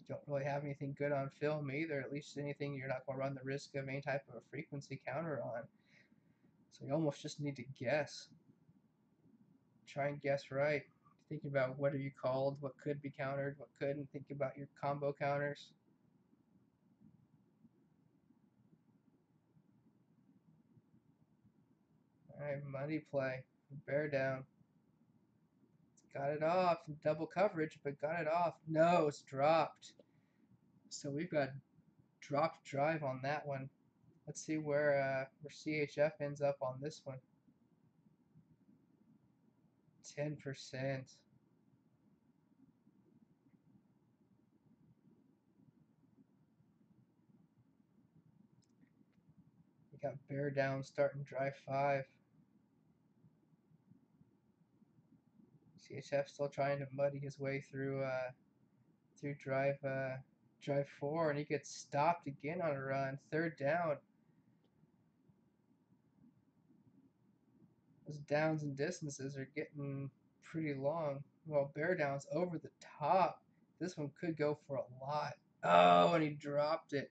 You don't really have anything good on film either. At least anything you're not going to run the risk of any type of a frequency counter on. So you almost just need to guess. Try and guess right. Think about what have you called, what could be countered, what couldn't. Think about your combo counters. Alright, money play. Bear down. Got it off. Double coverage, but got it off. No, it's dropped. So we've got dropped drive on that one. Let's see where CHF ends up on this one. 10%. We got bear down starting drive 5. CHF still trying to muddy his way through drive 4, and he gets stopped again on a run. Third down. Those downs and distances are getting pretty long. Well, bear down's over the top. This one could go for a lot. Oh, and he dropped it.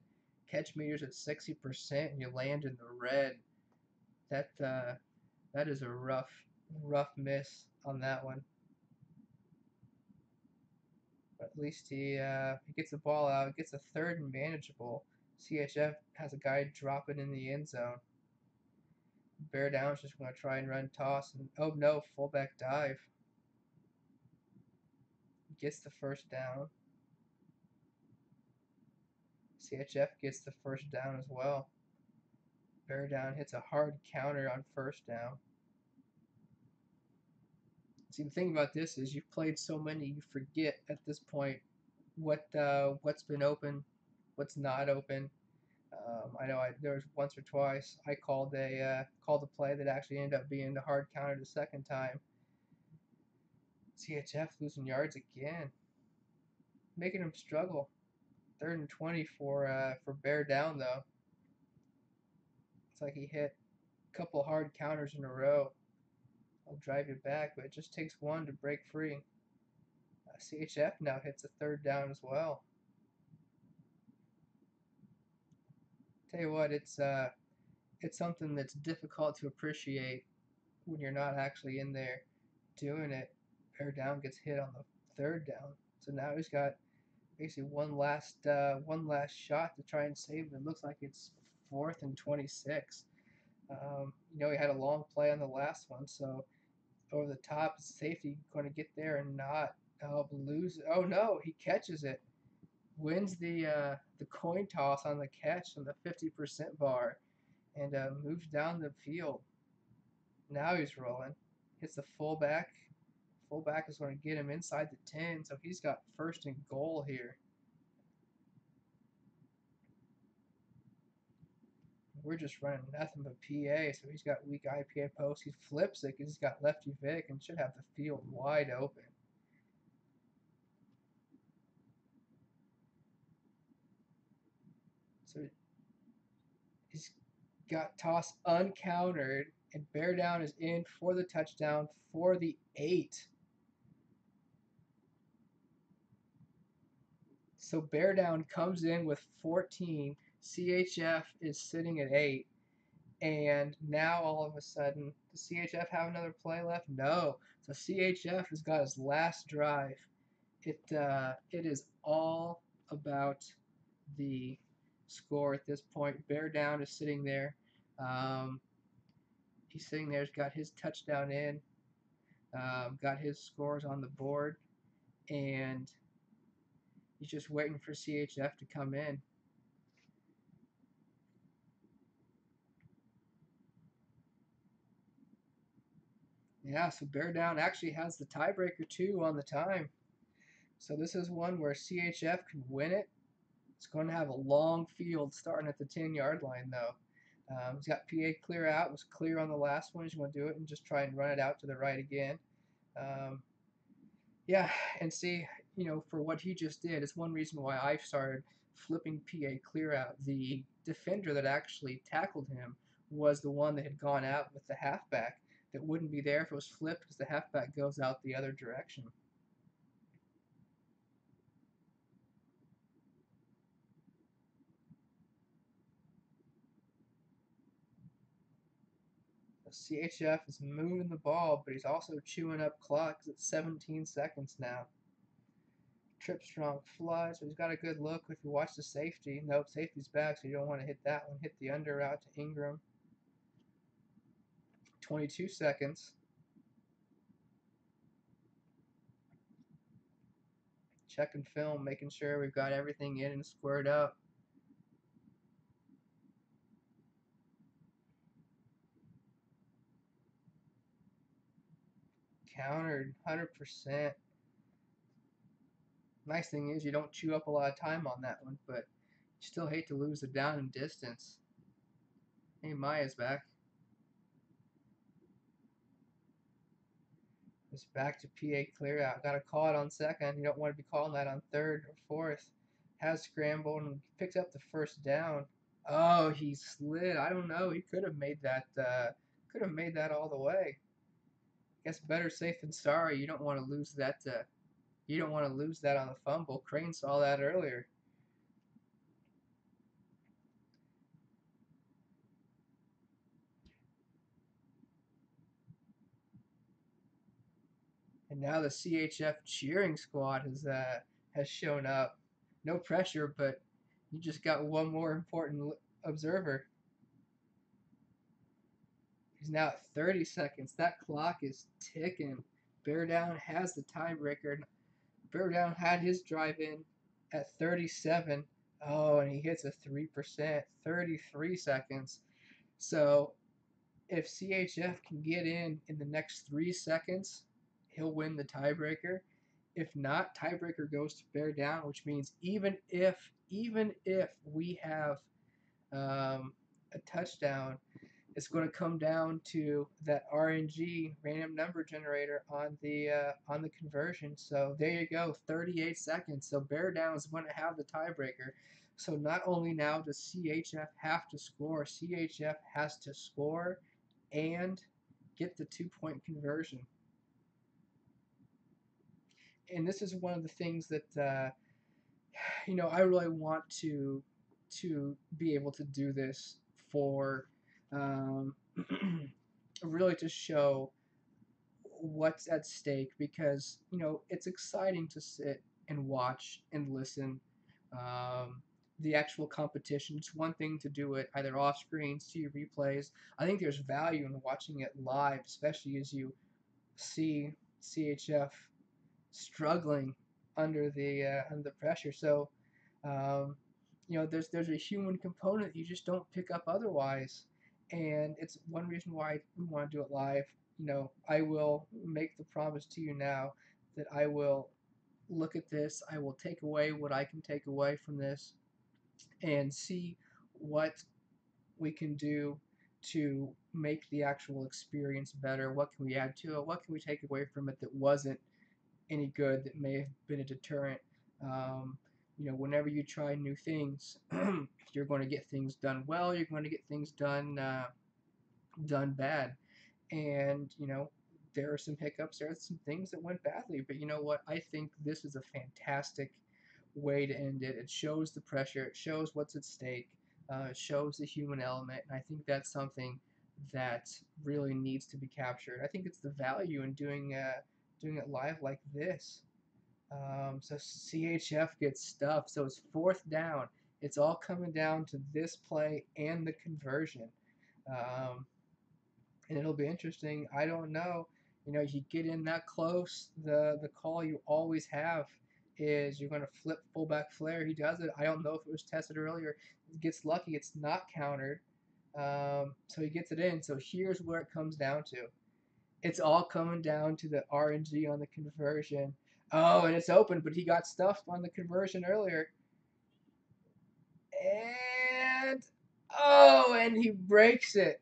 Catch meters at 60%, and you land in the red. That is a rough miss on that one. But at least he gets the ball out, gets a third and manageable. CHF has a guy drop it in the end zone. Bear down's just going to try and run toss, and oh no, fullback dive. Gets the first down. CHF gets the first down as well. Bear down hits a hard counter on first down. See, the thing about this is you've played so many, you forget at this point what's been open, what's not open. I know there was once or twice I called a play that actually ended up being the hard counter the second time. CHF losing yards again, making him struggle. 3rd and 20 for bear down though. It's like he hit a couple hard counters in a row. I'll drive you back, but it just takes one to break free. CHF now hits a third down as well. Tell you what, it's something that's difficult to appreciate when you're not actually in there doing it. Bear down gets hit on the third down, so now he's got basically one last shot to try and save it. It looks like it's 4th and 26. He had a long play on the last one, so over the top, safety going to get there and not lose. Oh no, he catches it, wins the coin toss on the catch on the 50% bar, and moves down the field. Now he's rolling. Hits the fullback. Fullback is going to get him inside the 10, so he's got 1st and goal here. We're just running nothing but PA, so he's got weak IPA post. He flips it because he's got lefty Vic and should have the field wide open. So he's got toss uncountered, and bear down is in for the touchdown for the 8. So bear down comes in with 14. CHF is sitting at 8. And now all of a sudden, does CHF have another play left? No. So CHF has got his last drive. It is all about the score at this point. Bear down is sitting there. He's sitting there. He's got his touchdown in. Got his scores on the board, and he's just waiting for CHF to come in. Yeah, so bear down actually has the tiebreaker too on the time. So this is one where CHF can win it. It's going to have a long field starting at the 10-yard line though. He's got PA clear out. Was clear on the last one. He's going to do it and just try and run it out to the right again. Yeah, and see, for what he just did, it's one reason why I've started flipping PA clear out. The defender that actually tackled him was the one that had gone out with the halfback that wouldn't be there if it was flipped because the halfback goes out the other direction. CHF is moving the ball, but he's also chewing up clock 'cause it's 17 seconds now. Trip strong fly, so he's got a good look. If you watch the safety, nope, safety's back, so you don't want to hit that one. Hit the under route to Ingram. 22 seconds. Checking film, making sure we've got everything in and squared up. Countered, 100%. Nice thing is you don't chew up a lot of time on that one, but you still hate to lose the down and distance. Hey, Maya's back. It's back to PA clear out. Got to call it on second. You don't want to be calling that on third or fourth. Has scrambled and picked up the first down. Oh, he slid. I don't know. He could have made that. Could have made that all the way. Guess better safe than sorry. You don't want to lose that. You don't want to lose that on the fumble. Crane saw that earlier. And now the CHF cheering squad has shown up. No pressure, but you just got one more important observer. He's now at 30 seconds. That clock is ticking. Bear Down has the tiebreaker. Bear Down had his drive in at 37. Oh, and he hits a 3%, 33 seconds. So if CHF can get in the next 3 seconds, he'll win the tiebreaker. If not, tiebreaker goes to Bear Down, which means even if we have a touchdown, it's going to come down to that RNG random number generator on the conversion. So there you go, 38 seconds. So Bear Down is going to have the tiebreaker. So not only now does CHF have to score, CHF has to score and get the 2 point conversion. And this is one of the things that I really want to be able to do this for um, really to show what's at stake because it's exciting to sit and watch and listen the actual competition. It's one thing to do it either off screen, see replays. I think there's value in watching it live, especially as you see CHF struggling under the pressure. So there's a human component you just don't pick up otherwise, and it's one reason why we want to do it live. I will make the promise to you now that I will look at this. I will take away what I can take away from this and see what we can do to make the actual experience better. What can we add to it? What can we take away from it that wasn't any good, that may have been a deterrent? Whenever you try new things, you're going to get things done well. You're going to get things done bad, and there are some hiccups. There are some things that went badly, but you know what? I think this is a fantastic way to end it. It shows the pressure. It shows what's at stake. It shows the human element, and I think that's something that really needs to be captured. I think it's the value in doing it live like this. So CHF gets stuffed. So it's fourth down. It's all coming down to this play and the conversion. Um, and it'll be interesting. I don't know. You get in that close, the call you always have is you're going to flip fullback flare. He does it. I don't know if it was tested earlier. He gets lucky. It's not countered. So he gets it in. So here's where it comes down to. It's all coming down to the RNG on the conversion. Oh, and it's open, but he got stuffed on the conversion earlier. And and he breaks it.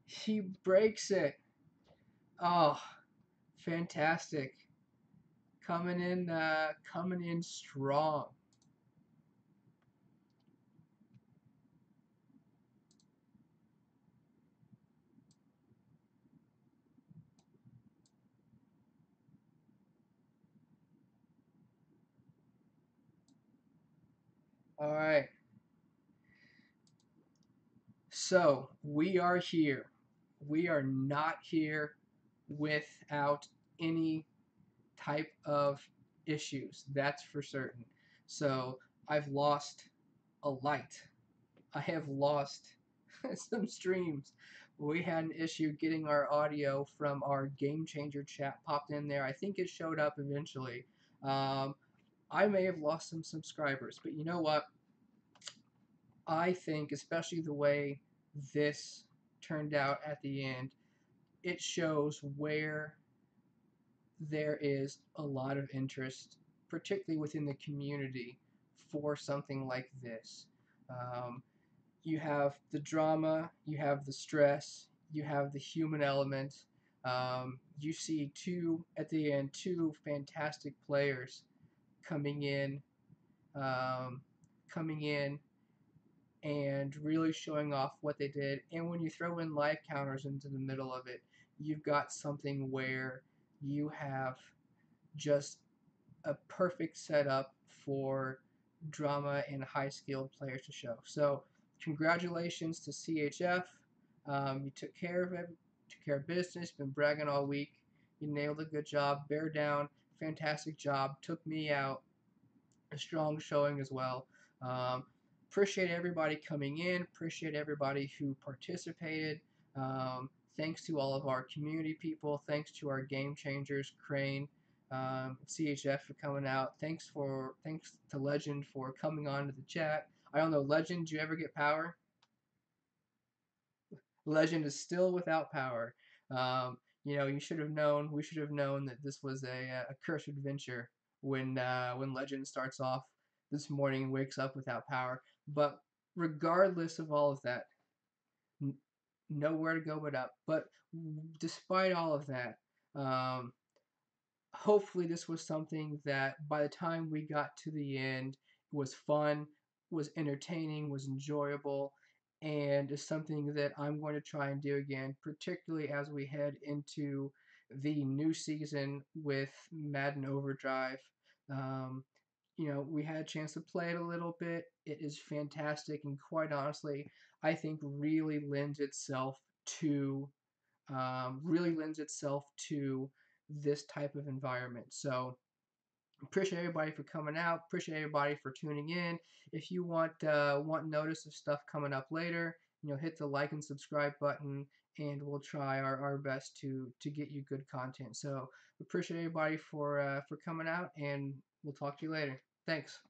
He breaks it. Oh, fantastic. Coming in strong. All right. So we are here. We are not here without any type of issues. That's for certain. So I've lost a light. I have lost some streams. We had an issue getting our audio from our Game Changer chat popped in there. I think it showed up eventually. Um, I may have lost some subscribers, but you know what? I think, especially the way this turned out at the end, it shows where there is a lot of interest, particularly within the community, for something like this. Um, you have the drama, you have the stress, you have the human element. You see two at the end, two fantastic players coming in, um, coming in and really showing off what they did. And when you throw in life counters into the middle of it, you've got something where you have just a perfect setup for drama and high skilled players to show. So, congratulations to CHF. You took care of it, took care of business, been bragging all week. You nailed a good job. Bear down, fantastic job. Took me out, a strong showing as well. Um, Appreciate everybody coming in. Appreciate everybody who participated. Thanks to all of our community people. Thanks to our game changers, Crane, CHF for coming out. Thanks to Legend for coming on to the chat. I don't know, Legend, do you ever get power? Legend is still without power. You should have known. We should have known that this was a cursed adventure when Legend starts off this morning and wakes up without power. But regardless of all of that, n- nowhere to go but up. But despite all of that, um, hopefully this was something that by the time we got to the end was fun, was entertaining, was enjoyable, and is something that I'm going to try and do again, particularly as we head into the new season with Madden Overdrive. um, we had a chance to play it a little bit. It is fantastic, and quite honestly, I think really lends itself to this type of environment. So appreciate everybody for coming out. Appreciate everybody for tuning in. If you want notice of stuff coming up later, hit the like and subscribe button, and we'll try our best to get you good content. So appreciate everybody for coming out, and we'll talk to you later. Thanks.